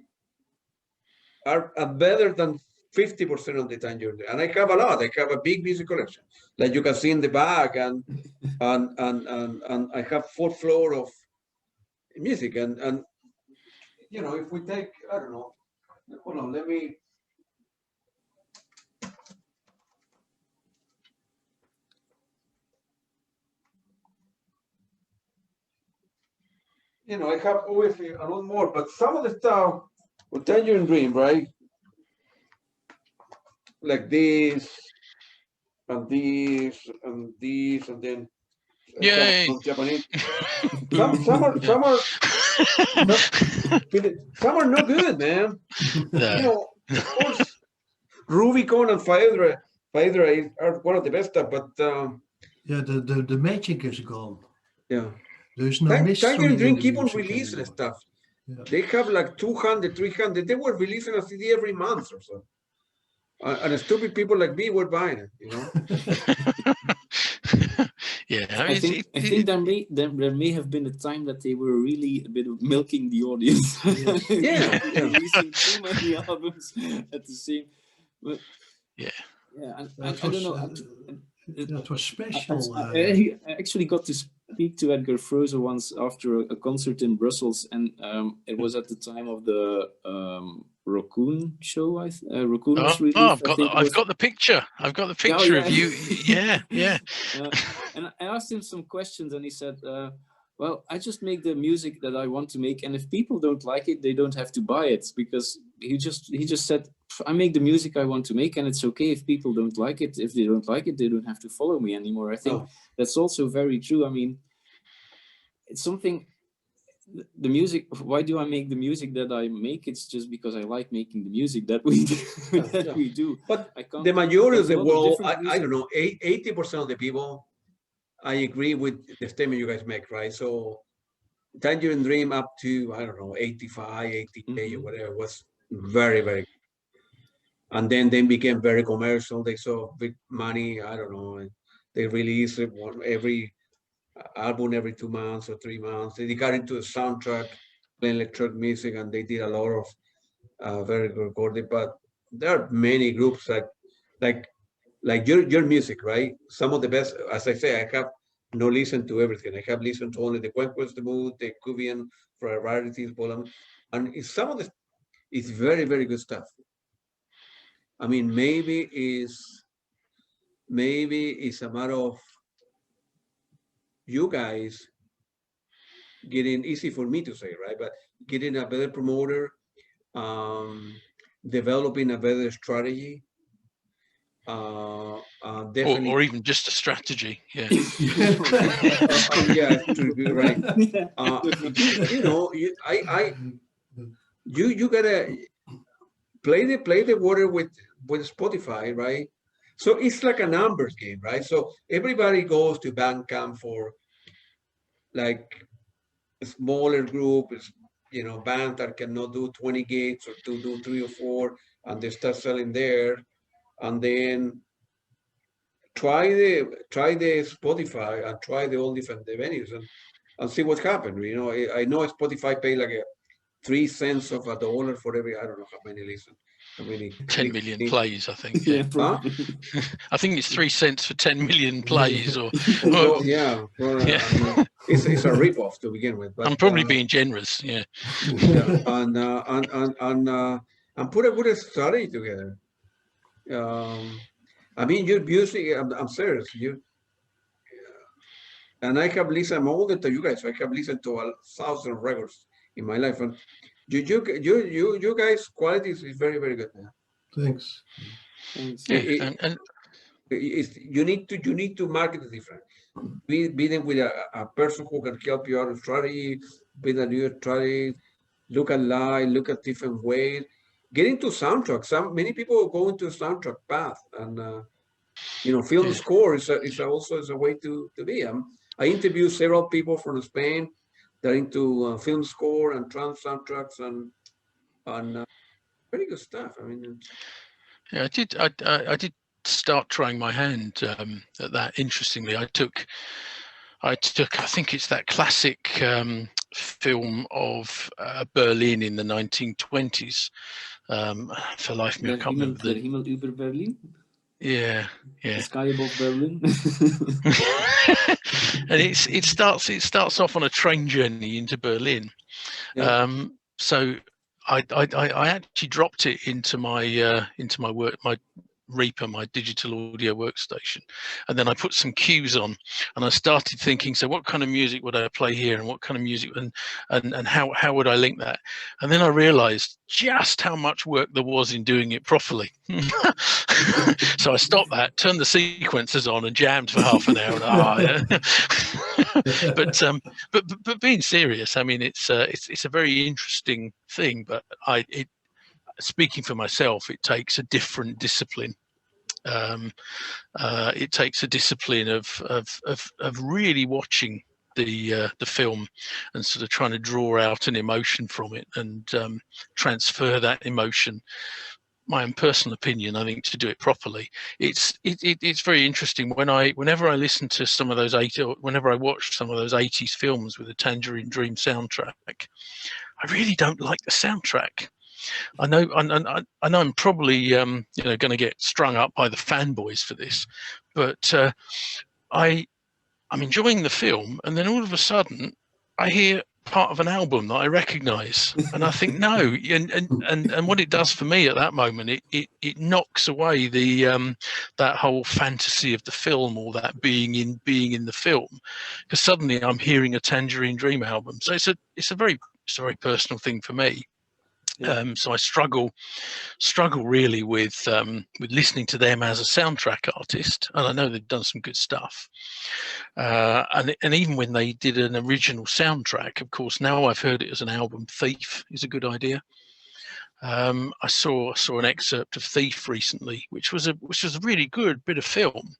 A: are better than 50% of the Tangerine. And I have a lot. I have a big music collection, like you can see in the back, and I have 4th floor of music, and you know, if we take, I don't know, hold on, let me. You know, I have obviously a lot more, but some of the stuff with Tangerine Dream, right? Like this, and this, and this, and then some Japanese. Some are no good, man. You know, of course, Rubicon and Phaedra are one of the best stuff, but
D: the magic is gone.
A: Yeah.
D: There's no mystery.
A: Tangerine Dream keep on releasing stuff. Yeah. They have like 200, 300. They were releasing a CD every month or so. And stupid people like me were buying it, you know.
C: Yeah,
B: I think there may have been a time that they were really a bit of milking the audience. Releasing too many albums at the same. But, and I don't know.
D: That was special.
B: I actually got to speak to Edgar Froese once after a concert in Brussels, and it was at the time of the Raccoon show. Raccoon was released.
C: I've got the picture. I've got the picture of you. Yeah.
B: And I asked him some questions, and he said, well, I just make the music that I want to make, and if people don't like it, they don't have to buy it, because he just said, I make the music I want to make, and it's okay if people don't like it. If they don't like it, they don't have to follow me anymore. I think that's also very true. I mean, it's something, the music, why do I make the music that I make? It's just because I like making the music that we do. We do.
A: But the majority of the world, I don't know, 80% of the people, I agree with the statement you guys make, right? So Tangerine Dream up to, I don't know, 85, 80K or whatever, was very, very good. And then they became very commercial. They saw big money, I don't know, and they release it every album every 2 months or 3 months. They got into a soundtrack, playing electronic music, and they did a lot of very good recording. But there are many groups like your music, right? Some of the best, as I say, I have no listen to everything. I have listened to only the Cuencues, the Mood, the Cuban varieties, and some of it's very, very good stuff. I mean, maybe it's a matter of you guys getting, easy for me to say, right? But getting a better promoter, developing a better strategy, definitely,
C: or even just a strategy. Yeah.
A: Yeah, right. You know, you gotta play the water with Spotify, right? So it's like a numbers game, right? So everybody goes to Bandcamp for like a smaller group, you know, bands that cannot do 20 gigs or to do 3 or 4, and they start selling there, and then try the Spotify and try the all different venues and see what happened. You know, I know Spotify pay like a 3 cents of a dollar for every, I don't know how many listen, how many
C: 10 million plays, I think. Yeah,
B: Huh?
C: I think it's 3 cents for 10 million plays, or
A: well, yeah, well,
C: yeah.
A: I mean, it's a rip-off to begin with. But,
C: I'm probably being generous. Yeah,
A: yeah, and put a good strategy together. I mean, you're using. I'm serious. And I have listened. I'm older than you guys. So I have listened to 1,000 records in my life, and you guys' quality is very, very good.
D: Thanks.
C: yeah, and
A: You need to market it different. Be them with a person who can help you out with strategy, build a new strategy, look at live, look at different ways, get into soundtrack. Many people go into soundtrack path, and you know, film score is also a way to be. I interviewed several people from Spain that are into film score and trance soundtracks and very good stuff. I mean,
C: yeah, I did start trying my hand at that. Interestingly, I took I think it's that classic film of Berlin in the 1920s. For life of me, I can't remember the
B: Himmel über Berlin.
C: Yeah.
B: The Sky Above Berlin.
C: And it starts off on a train journey into Berlin.
A: yeah.
C: So I actually dropped it into my work, my Reaper, my digital audio workstation, and then I put some cues on, and I started thinking, so what kind of music would I play here, and what kind of music, and how would I link that? And then I realized just how much work there was in doing it properly. So I stopped that, turned the sequencers on, and jammed for half an hour. But being serious, I mean, it's a very interesting thing, but speaking for myself, it takes a different discipline. It takes a discipline of really watching the film and sort of trying to draw out an emotion from it and transfer that emotion. My own personal opinion, I think, to do it properly, it's very interesting. Whenever I listen to some of those whenever I watch some of those 80s films with a Tangerine Dream soundtrack, I really don't like the soundtrack. I know I'm probably going to get strung up by the fanboys for this, but I'm enjoying the film, and then all of a sudden I hear part of an album that I recognise, and I think no, and what it does for me at that moment, it knocks away the that whole fantasy of the film, or that being in the film, because suddenly I'm hearing a Tangerine Dream album. So it's a very personal thing for me. So I struggle really with listening to them as a soundtrack artist, and I know they've done some good stuff. And even when they did an original soundtrack, of course, now I've heard it as an album. Thief is a good idea. I saw an excerpt of Thief recently, which was a really good bit of film.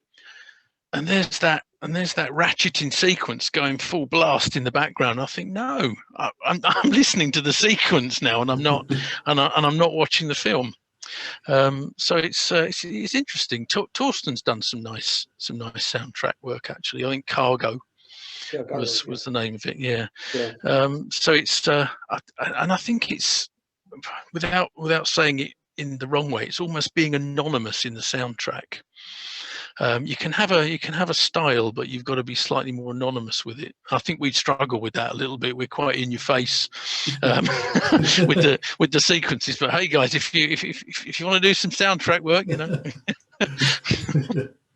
C: And there's that ratcheting sequence going full blast in the background. I think, no, I'm listening to the sequence now, and I'm not I'm not watching the film. So it's interesting. Torsten's done some nice soundtrack work, actually. I think Cargo was the name of it. Yeah. So it's and I think it's, without saying it in the wrong way, it's almost being anonymous in the soundtrack. You can have a style, but you've got to be slightly more anonymous with it. I think we'd struggle with that a little bit. We're quite in your face with the sequences. But hey, guys, if you want to do some soundtrack work, you know.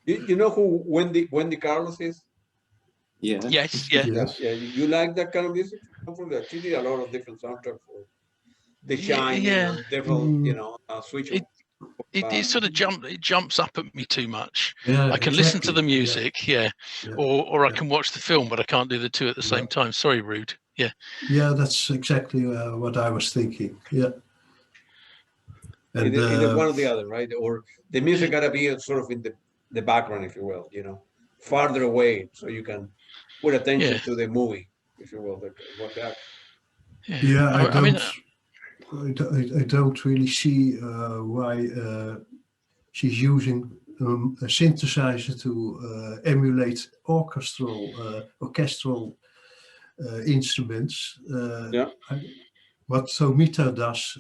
A: You know who Wendy Carlos is?
B: Yeah.
C: Yes. Yeah.
D: Yes.
A: Yeah. You like that kind of music? She did a lot of different soundtracks for The Shine,
C: Yeah.
A: different, Switch.
C: It sort of jumps up at me too much.
D: Yeah,
C: I can listen to the music, or I can watch the film, but I can't do the two at the same time. Sorry, Ruud. Yeah.
D: Yeah, that's exactly what I was thinking. Yeah. And
A: Either one or the other, right? Or the music gotta be sort of in the background, if you will, farther away, so you can put attention to the movie, if you will.
D: Yeah,
C: I mean,
D: I don't really see why she's using a synthesizer to emulate orchestral instruments.
A: Yeah.
D: What Tomita does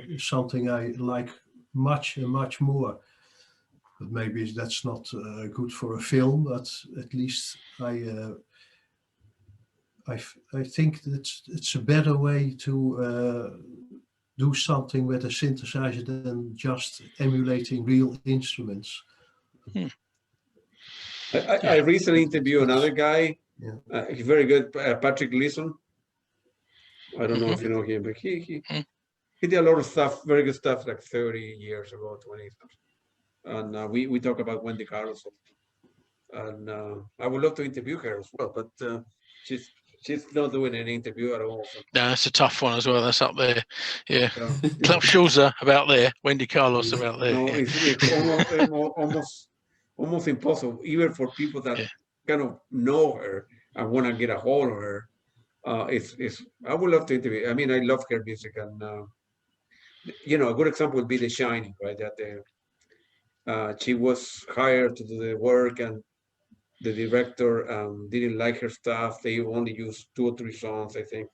D: is something I like much more. But maybe that's not good for a film. But at least I think that it's a better way to do something with a synthesizer than just emulating real instruments.
A: I recently interviewed another guy.
D: Yeah.
A: He's very good, Patrick Leeson. I don't know if you know him, but he did a lot of stuff, very good stuff, like 30 years ago, 20 something. And we talk about Wendy Carlos, and I would love to interview her as well, but she's not doing any interview at all. So.
C: No, that's a tough one as well. That's up there. Yeah. Klaus Schulze about there. Wendy Carlos about there.
A: No,
C: Yeah.
A: it's almost impossible, even for people that kind of know her and want to get a hold of her. I would love to interview. I mean, I love her music, and a good example would be The Shining, right? That she was hired to do the work, and the director didn't like her stuff. They only used 2 or 3 songs, I think,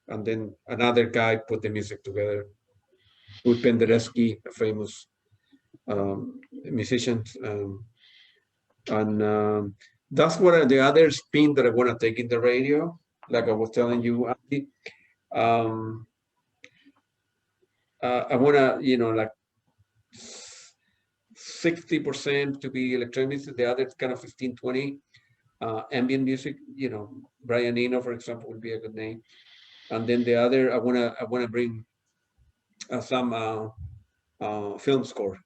A: and then another guy put the music together. With Penderecki, a famous musician, and that's what the other spin that I want to take in the radio. Like I was telling you, Andy, I want to, like 60% to be electronic music, the other kind of 15, 20 ambient music. Brian Eno, for example, would be a good name. And then the other, I wanna bring some film score,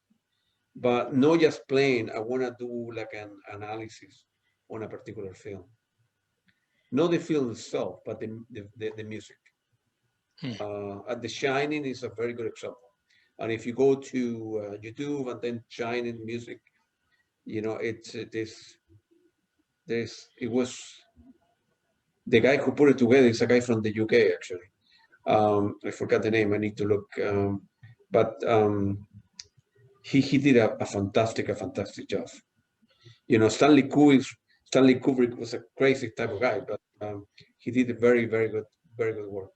A: but not just playing. I wanna do like an analysis on a particular film. Not the film itself, but the music. The Shining is a very good example. And if you go to YouTube and then Shining music, it was the guy who put it together is a guy from the UK, actually. I forgot the name. I need to look. But he did a fantastic job. Stanley Kubrick was a crazy type of guy, but he did a very good work.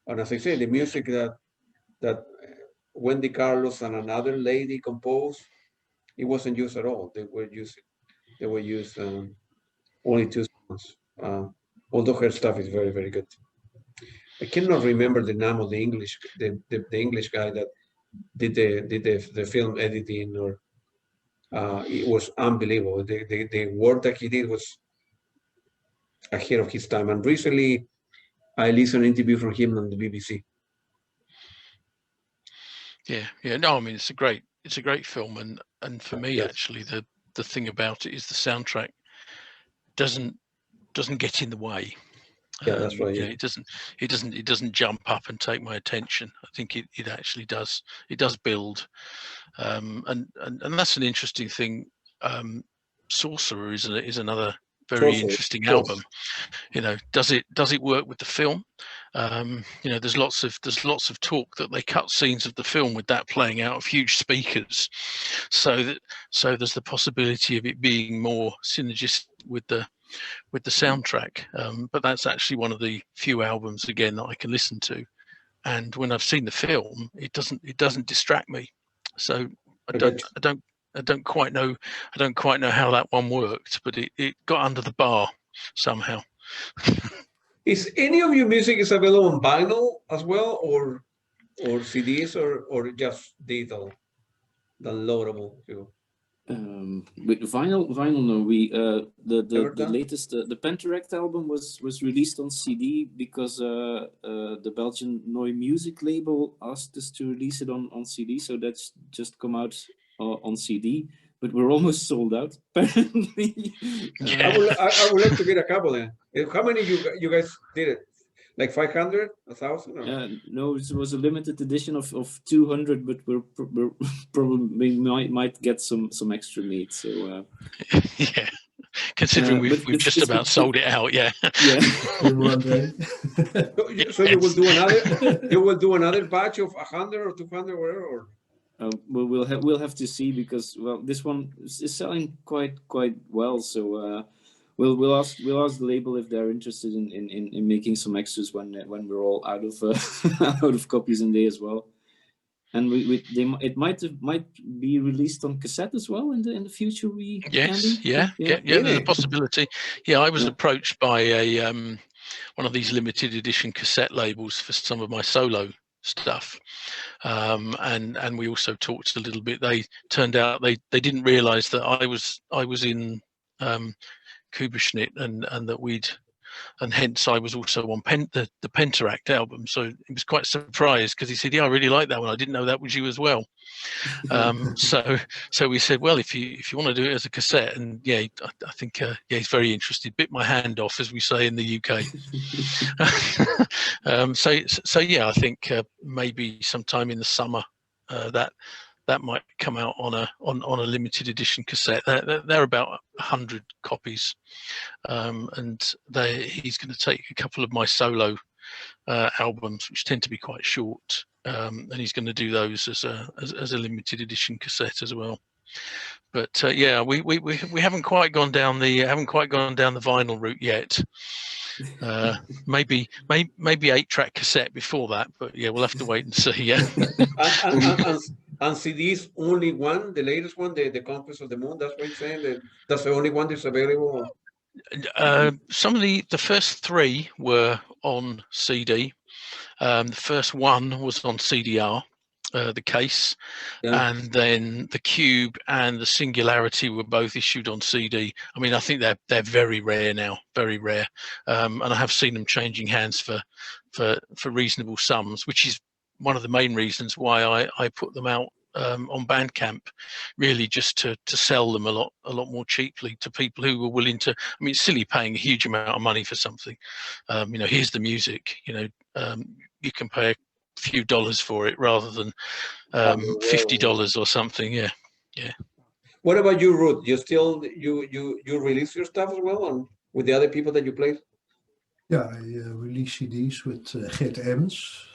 A: And as I say, the music that Wendy Carlos and another lady composed, it wasn't used at all. They were used only 2 songs. Although her stuff is very good. I cannot remember the name of the English guy that did the film editing, or it was unbelievable. The work that he did was ahead of his time. And recently, I listened to an interview from him on the BBC.
C: Yeah. No, I mean it's a great film, and for me actually the thing about it is the soundtrack doesn't get in the way.
A: Yeah, that's right.
C: It doesn't jump up and take my attention. I think it actually does. It does build, and that's an interesting thing. Sorcerer is another very interesting album. Does it work with the film? There's lots of talk that they cut scenes of the film with that playing out of huge speakers, so there's the possibility of it being more synergistic with the soundtrack. But that's actually one of the few albums again that I can listen to, and when I've seen the film, it doesn't distract me. So I don't quite know how that one worked, but it got under the bar somehow.
A: Is any of your music is available on vinyl as well, or CDs, or just digital, downloadable too?
B: With vinyl, no. We the latest the Penteract album was released on CD because the Belgian Noy Music label asked us to release it on CD, so that's just come out on CD. But we're almost sold out, apparently.
A: I would like to get a couple then. How many you guys did it? Like 500, 1,000?
B: No, it was a limited edition of 200, but we're probably might get some extra meat. So
C: yeah. Considering we've just about sold it out, yeah.
B: Yeah.
D: In one day.
A: So you will do another batch of 100 or 200, whatever. Or?
B: We'll have to see, because well, this one is selling quite well. So we'll ask the label if they're interested in making some extras when we're all out of out of copies in there as well. And it might be released on cassette as well in the future.
C: Yes, yeah, there's a possibility. Yeah, I was approached by a one of these limited edition cassette labels for some of my solo stuff, and we also talked a little bit. They turned out they didn't realise that I was in KUBUSSCHNITT, and that and hence I was also on the Penteract album. So he was quite surprised, because he said, "Yeah, I really like that one. I didn't know that was you as well." So we said, "Well, if you want to do it as a cassette," and yeah, I think he's very interested. Bit my hand off, as we say in the UK. So yeah, I think maybe sometime in the summer that might come out on a limited edition cassette. They're about 100 copies, and he's going to take a couple of my solo albums, which tend to be quite short, and he's going to do those as a limited edition cassette as well. But yeah, we haven't quite gone down the vinyl route yet. Maybe 8-track cassette before that, but yeah, we'll have to wait and see. Yeah.
A: And CDs, only one, the latest one, the Conquest of the Moon. That's what you're saying. That's the only one that's available.
C: Some of the first 3 were on CD. The first one was on CDR, the case, and then the Cube and the Singularity were both issued on CD. I mean, I think they're very rare now, very rare, and I have seen them changing hands for reasonable sums, which is one of the main reasons why I put them out on Bandcamp, really just to sell them a lot more cheaply to people who were willing to. I mean, it's silly paying a huge amount of money for something. Here's the music. You can pay a few dollars for it rather than $50 or something. Yeah.
A: What about you, Ruud? You release your stuff as well with the other people that you play?
D: Yeah, I release CDs with Gert Emmens.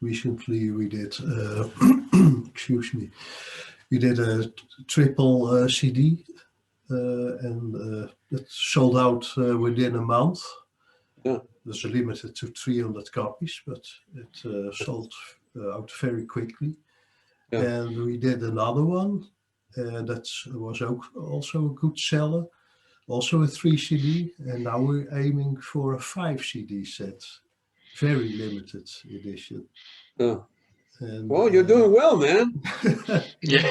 D: Recently we did excuse me, we did a triple CD, and it sold out within a month. It was limited to 300 copies, but it sold out very quickly. And we did another one that was also a good seller, also a 3 CD, and now we're aiming for a 5 CD set. Very limited edition. And,
A: well, you're doing well, man.
C: Yeah.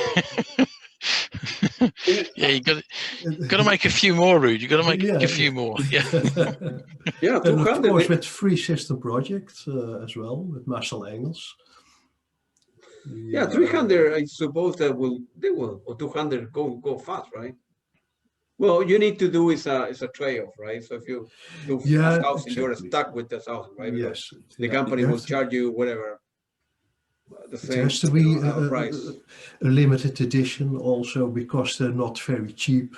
C: Yeah, you got to make a few more, Ruud. You got to make a few more. Yeah.
A: Yeah, 200.
D: And of course, with Free System Project as well, with Marcel Engels.
A: Yeah, 300. I suppose they will, or 200 go fast, right? Well, you need to do is a trade-off, right? So if you do 1,000, you're stuck with the 1,000, right? Because
D: yes.
A: The company will charge you whatever. The same.
D: It has to be a limited edition also, because they're not very cheap.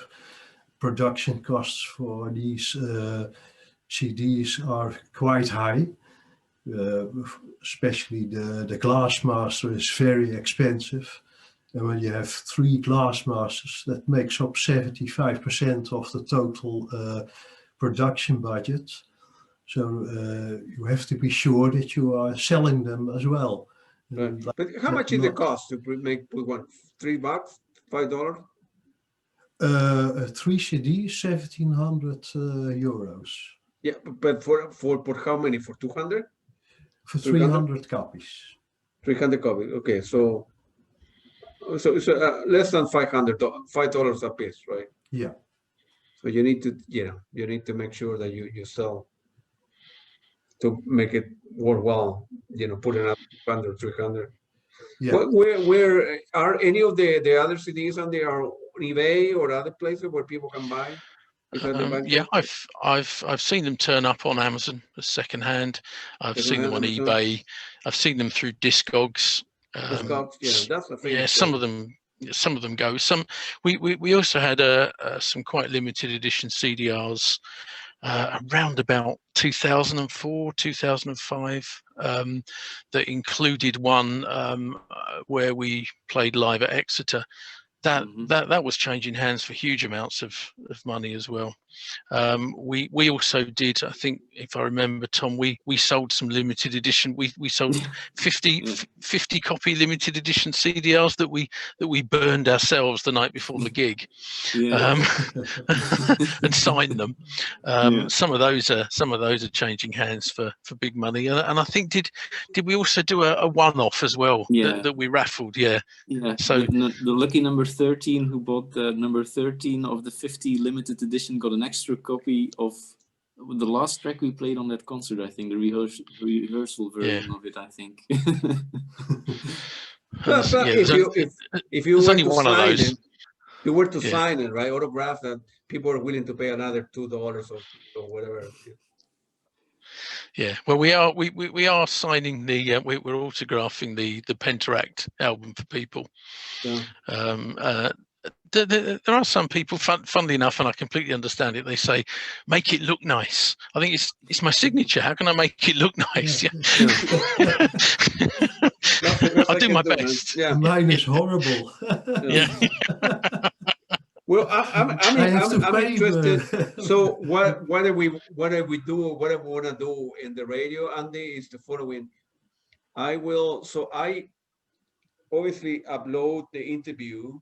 D: Production costs for these CDs are quite high. Especially the Glassmaster is very expensive. And when you have 3 Glassmasters, that makes up 75% of the total production budget. So you have to be sure that you are selling them as well.
A: Right. But how much is the cost to put one? $3, $5?
D: 3 CD, 1,700 euros.
A: Yeah, but for how many? For 200?
D: For 300 copies. 300
A: copies. Okay, so less than $5 a piece, right?
D: Yeah. So
A: you need to make sure that you sell to make it worthwhile. Putting up 200, 300. Yeah. Where are any of the other CDs on eBay or other places where people can buy?
C: Yeah, I've seen them turn up on Amazon as secondhand. I've seen them on eBay. I've seen them through Discogs.
A: Discogs, yeah, that's the thing.
C: Yeah, some of them some of them go. Some we also had some quite limited edition CDRs around about 2004, 2005, that included one where we played live at Exeter. That was changing hands for huge amounts of money as well. We also did, I think, if I remember, Tom, we sold some limited edition. We sold 50 copy limited edition CDRs that we burned ourselves the night before the gig, and signed them. Some of those are changing hands for big money. And I think did we also do a one-off as well that we raffled? Yeah. So
B: the lucky number 13 who bought the number 13 of the 50 limited edition got an extra copy of the last track we played on that concert. I think the rehearsal version of it. I think.
A: But if you were to sign it, you were to sign it, right? Autograph that, people are willing to pay another $2 or whatever.
C: Yeah, well, we are signing the we're autographing the Penteract album for people. There are some people, funnily enough, and I completely understand it, they say, make it look nice. I think it's my signature. How can I make it look nice? I'll do my best.
D: Mine is horrible.
A: Well, I'm interested. So what do we want to do in the radio, Andy, is the following. I obviously upload the interview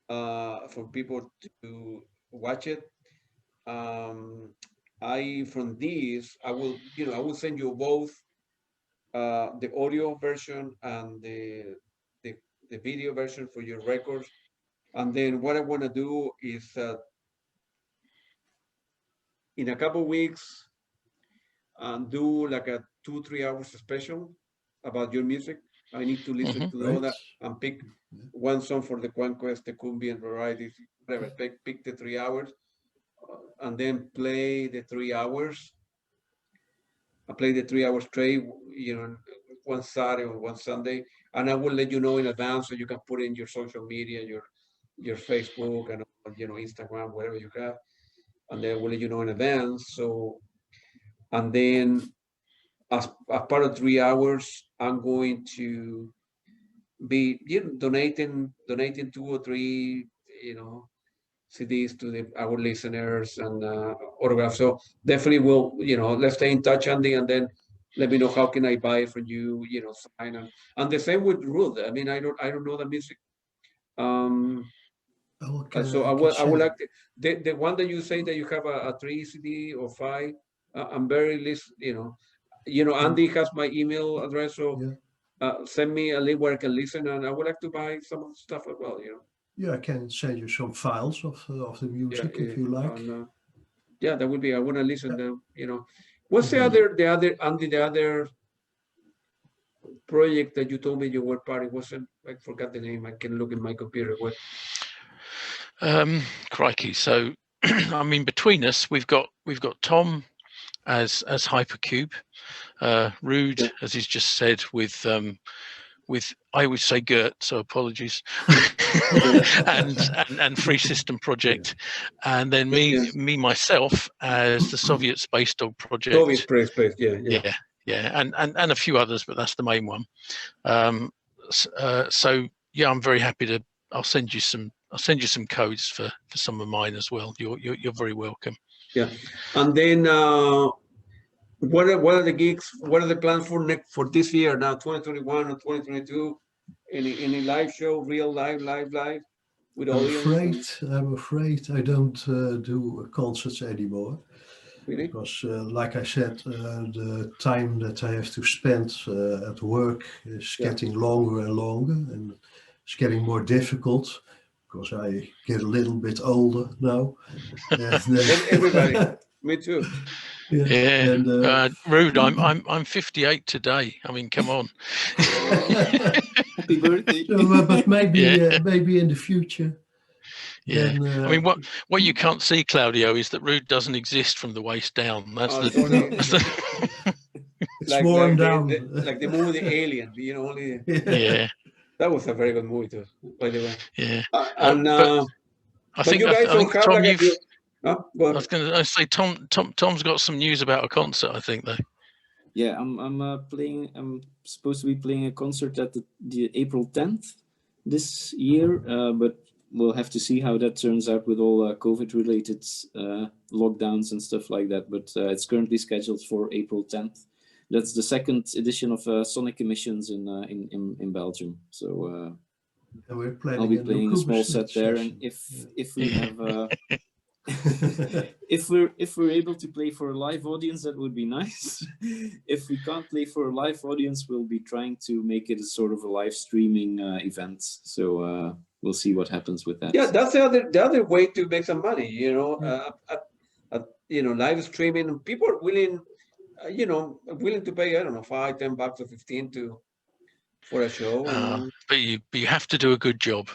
A: for people to watch it. From this, I will send you both the audio version and the video version for your records. And then what I want to do is in a couple of weeks, do like a 2-3 hours special about your music. I need to listen to all that and pick one song for the Conquest, the Cumbia, varieties, whatever. Pick the 3 hours and then play the 3 hours. I play the 3 hours straight, one Saturday or one Sunday, and I will let you know in advance so you can put in your social media, your Facebook and Instagram, whatever you have, and then we'll let you know in advance. So, and then as part of 3 hours, I'm going to be donating 2 or 3 CDs to our listeners and autographs. So definitely let's stay in touch, Andy, and then let me know how can I buy it for you, sign and the same with Ruud. I mean, I don't know the music. So I would like the one that you say that you have a 3 CD or 5. I'm very Andy has my email address, so send me a link where I can listen, and I would like to buy some of the stuff as well.
D: Yeah, I can send you some files of the music if you like.
A: That would be. I want to listen to. What's the other project that you told me you were part of? I forgot the name. I can look in my computer. What?
C: Crikey. So, I mean, between us, we've got Tom as Hypercube, Ruud, as he's just said, with I would say Gert, so apologies, and Free System Project, and then me myself as the Soviet Space Dog Project.
A: Soviet Space,
C: and a few others, but that's the main one. So yeah, I'm very happy to. I'll send you some codes for some of mine as well. You're very welcome.
A: Yeah, and then what are the gigs? What are the plans for this year now, 2021 or 2022? Any live show, real live with audience?
D: I'm afraid I don't do concerts anymore.
A: Really?
D: Because, like I said, the time that I have to spend at work is getting longer and longer, and it's getting more difficult because I get a little bit older now.
A: Everybody, me too.
C: And Ruud, I'm 58 today. I mean, come on.
B: Happy birthday!
D: But maybe in the future.
C: Yeah, I mean, what you can't see, Claudio, is that Ruud doesn't exist from the waist down. That's
D: it's worn down.
A: Like the movie The Alien, only.
C: Yeah.
A: That was a very good movie too, by the way.
C: Yeah.
A: And but you guys don't have
C: Tom,
A: like a.
C: I was going to say Tom's got some news about a concert, I think, though.
B: Yeah, I'm supposed to be playing a concert at the April 10th this year, but we'll have to see how that turns out with all COVID-related lockdowns and stuff like that. But it's currently scheduled for April 10th. That's the second edition of Sonic Emissions in Belgium. So
D: and we're planning
B: I'll be playing a small set there, and if we have. If we're able to play for a live audience, that would be nice. If we can't play for a live audience, we'll be trying to make it a sort of a live streaming event. So we'll see what happens with that.
A: Yeah, that's the other way to make some money. You know, live streaming. People are willing, willing to pay, I don't know, $5, $10 or 15 for a show.
C: But you have to do a good job,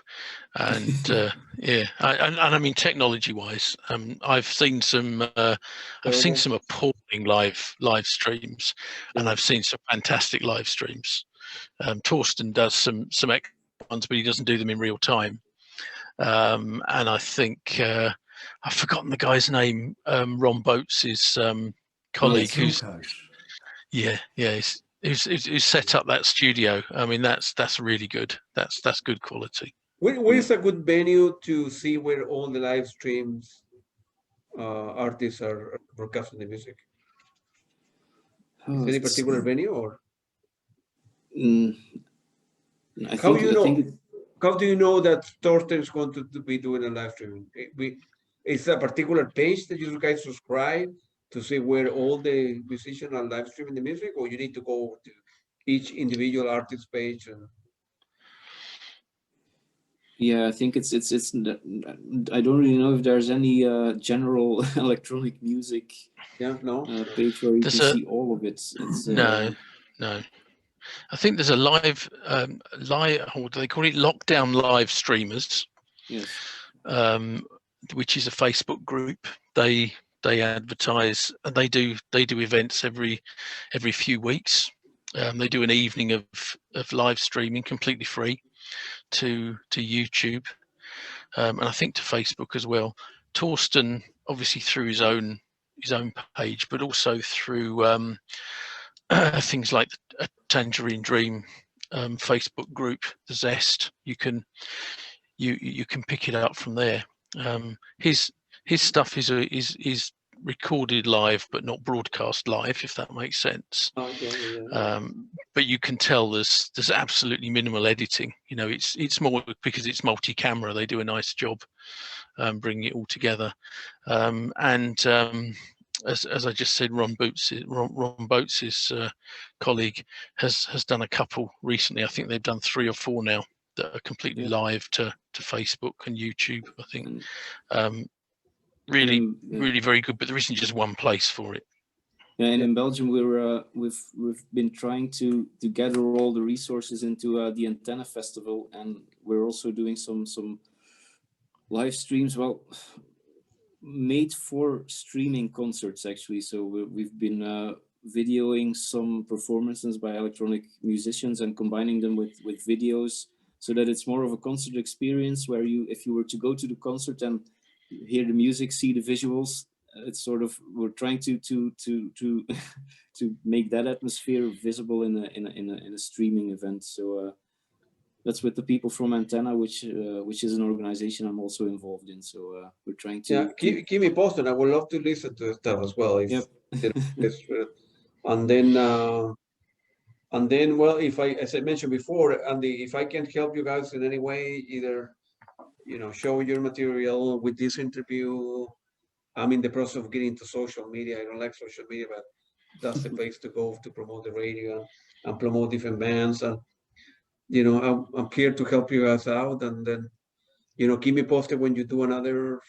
C: and yeah, and I mean technology-wise, I've seen some appalling live streams, and I've seen some fantastic live streams. Torsten does some excellent ones, but he doesn't do them in real time. And I think I've forgotten the guy's name. Ron Boates' colleague, who's who's set up that studio. I mean, that's really good. That's good quality.
A: Where is a good venue to see where all the live streams artists are broadcasting the music? Is any particular venue or? How do you know that Torsten is going to be doing a live streaming? Is a particular page that you guys subscribe to see where all the musicians are live streaming the music, or you need to go to each individual artist page?
B: Yeah, I think it's. I don't really know if there's any general electronic music page where you can see all of it.
C: No. I think there's a live, what do they call it? Lockdown live streamers. Yes. Which is a Facebook group. They advertise, and they do events every few weeks. They do an evening of live streaming completely free to YouTube, and I think to Facebook as well. Torsten, obviously through his own page, but also through things like a Tangerine Dream Facebook group, the Zest. You can pick it up from there. His stuff is recorded live but not broadcast live, if that makes sense. But you can tell there's absolutely minimal editing. You know, it's more because it's multi-camera. They do a nice job bringing it all together. As I just said, Ron Boates' colleague has done a couple recently. I think they've done 3 or 4 now that are completely live to Facebook and YouTube, I think. Really very good, but there isn't just one place for it.
B: Yeah, and in Belgium we've been trying to gather all the resources into the Antenna Festival, and we're also doing some live streams. Well, made for streaming concerts actually. So we've been videoing some performances by electronic musicians and combining them with videos, so that it's more of a concert experience where if you were to go to the concert and hear the music, see the visuals, it's sort of, we're trying to make that atmosphere visible in a streaming event. So that's with the people from Antenna, which is an organization I'm also involved in. So we're trying to
A: keep me posted. I would love to listen to stuff as well. And then, well, as I mentioned before, Andy, if I can help you guys in any way, either show your material with this interview. I'm in the process of getting into social media. I don't like social media, but that's the place to go to promote the radio and promote different bands. And I'm here to help you guys out. And then keep me posted when you do another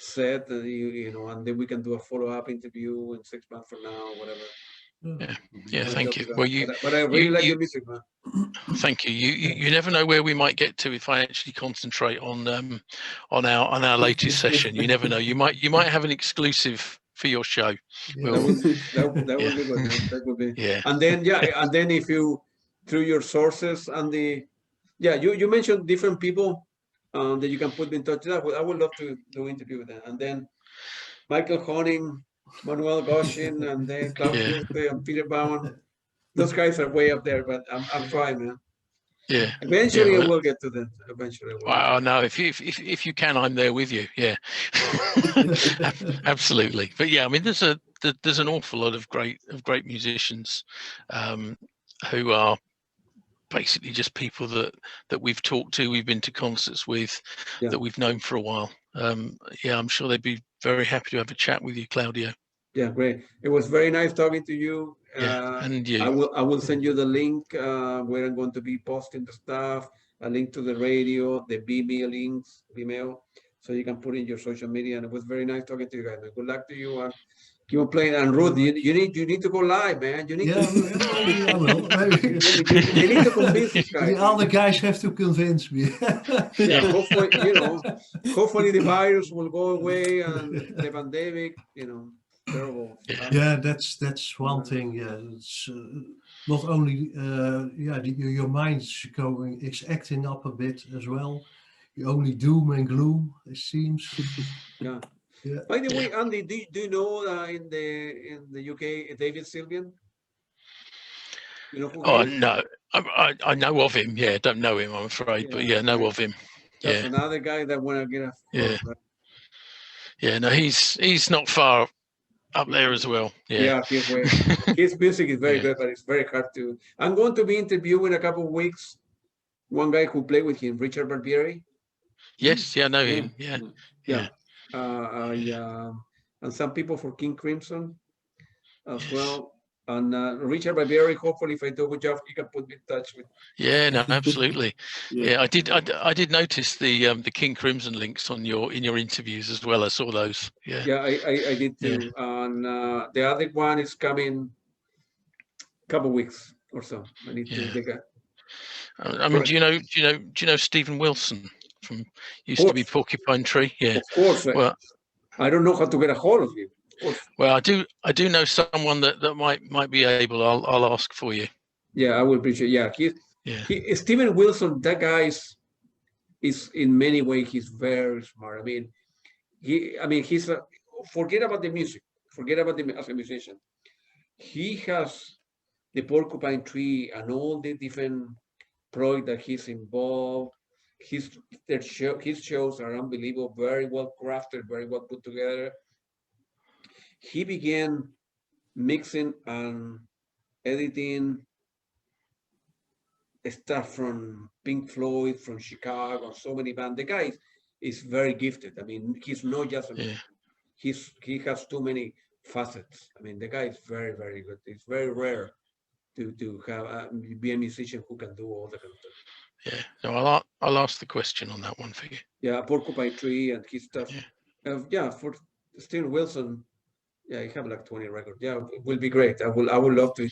A: set, and then we can do a follow-up interview in 6 months from now, or whatever.
C: Yeah, thank you. Well,
A: but I really like your music, man.
C: Thank you. You never know where we might get to if I actually concentrate on our latest session. You never know. You might have an exclusive for your show.
A: Yeah. That would be good. That would be.
C: Yeah.
A: And then if you, through your sources, Andy, Yeah, you mentioned different people that you can put in touch. I would love to do an interview with them. And then Michael Honing, Manuel Goshin, and then Klaus Gürste and Peter Bauern. Those guys are way up there, but I'm trying, man.
C: Yeah.
A: Eventually, I will get to them. Eventually, I will.
C: Wow, no, if you can, I'm there with you. Yeah, absolutely. But yeah, I mean, there's an awful lot of great musicians who are basically just people that we've talked to, we've been to concerts with, that we've known for a while. Yeah, I'm sure they'd be very happy to have a chat with you, Claudio.
A: Yeah, great. It was very nice talking to you.
C: And you.
A: I will send you the link where I'm going to be posting the stuff, a link to the radio, the Vimeo, so you can put in your social media. And it was very nice talking to you guys. Good luck to you. Keep on playing. And Ruud, you need to go live, man. You need to.
D: Maybe I will. Maybe.
A: You need to convince these guys.
D: The other guys have to convince me.
A: Yeah, hopefully, hopefully the virus will go away and the pandemic, terrible.
D: Yeah, that's one thing. Yeah, it's not only your mind's is acting up a bit as well. You only doom and gloom, it seems.
A: Yeah. Yeah. By the way, Andy, do you know in the UK David Sylvian? You know who he is?
C: No, I know of him. Yeah, don't know him, I'm afraid, but know of him.
A: That's another guy that want to get a.
C: Yeah, no, he's not far up there as well. Yeah,
A: his music is very good, but it's very hard to. I'm going to be interviewing in a couple of weeks one guy who played with him, Richard Barbieri.
C: Yes, I know him. Yeah.
A: And some people for King Crimson as well. And Richard Barbieri, hopefully, if I do a good job, you can put me in touch with.
C: Yeah, no, absolutely. I did notice the King Crimson links in your interviews as well. I saw those.
A: Yeah, I did too. And the other one is coming a couple of weeks or so. I need to dig it.
C: I mean, do you know Stephen Wilson from used to be Porcupine Tree? Yeah,
A: of course. Well, I don't know how to get a hold of you.
C: Well, I do know someone that might be able. I'll ask for you.
A: Yeah, I will appreciate. Yeah, Stephen Wilson. That guy is in many ways he's very smart. I mean, he's forget about the music. Forget about him as a musician. He has the Porcupine Tree and all the different projects that he's involved. His shows are unbelievable, very well crafted, very well put together. He began mixing and editing stuff from Pink Floyd, from Chicago, so many bands. The guy is very gifted. I mean, he's not just a he has too many facets. I mean, the guy is very, very good. It's very rare to have be a musician who can do all the kind of stuff.
C: Yeah, no, I'll ask the question on that one for you.
A: Yeah, Porcupine Tree and his stuff. For Stephen Wilson, he have like 20 records. Yeah, it will be great. I would love to.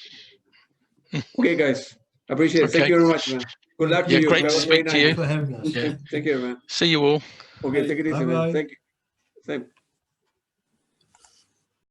A: Okay, guys, appreciate it. Thank you very much, man. Good luck to you.
C: Great to speak to you.
D: For having us.
A: Take care, man.
C: See you all.
A: Okay, take it easy, man. Thank you. Same.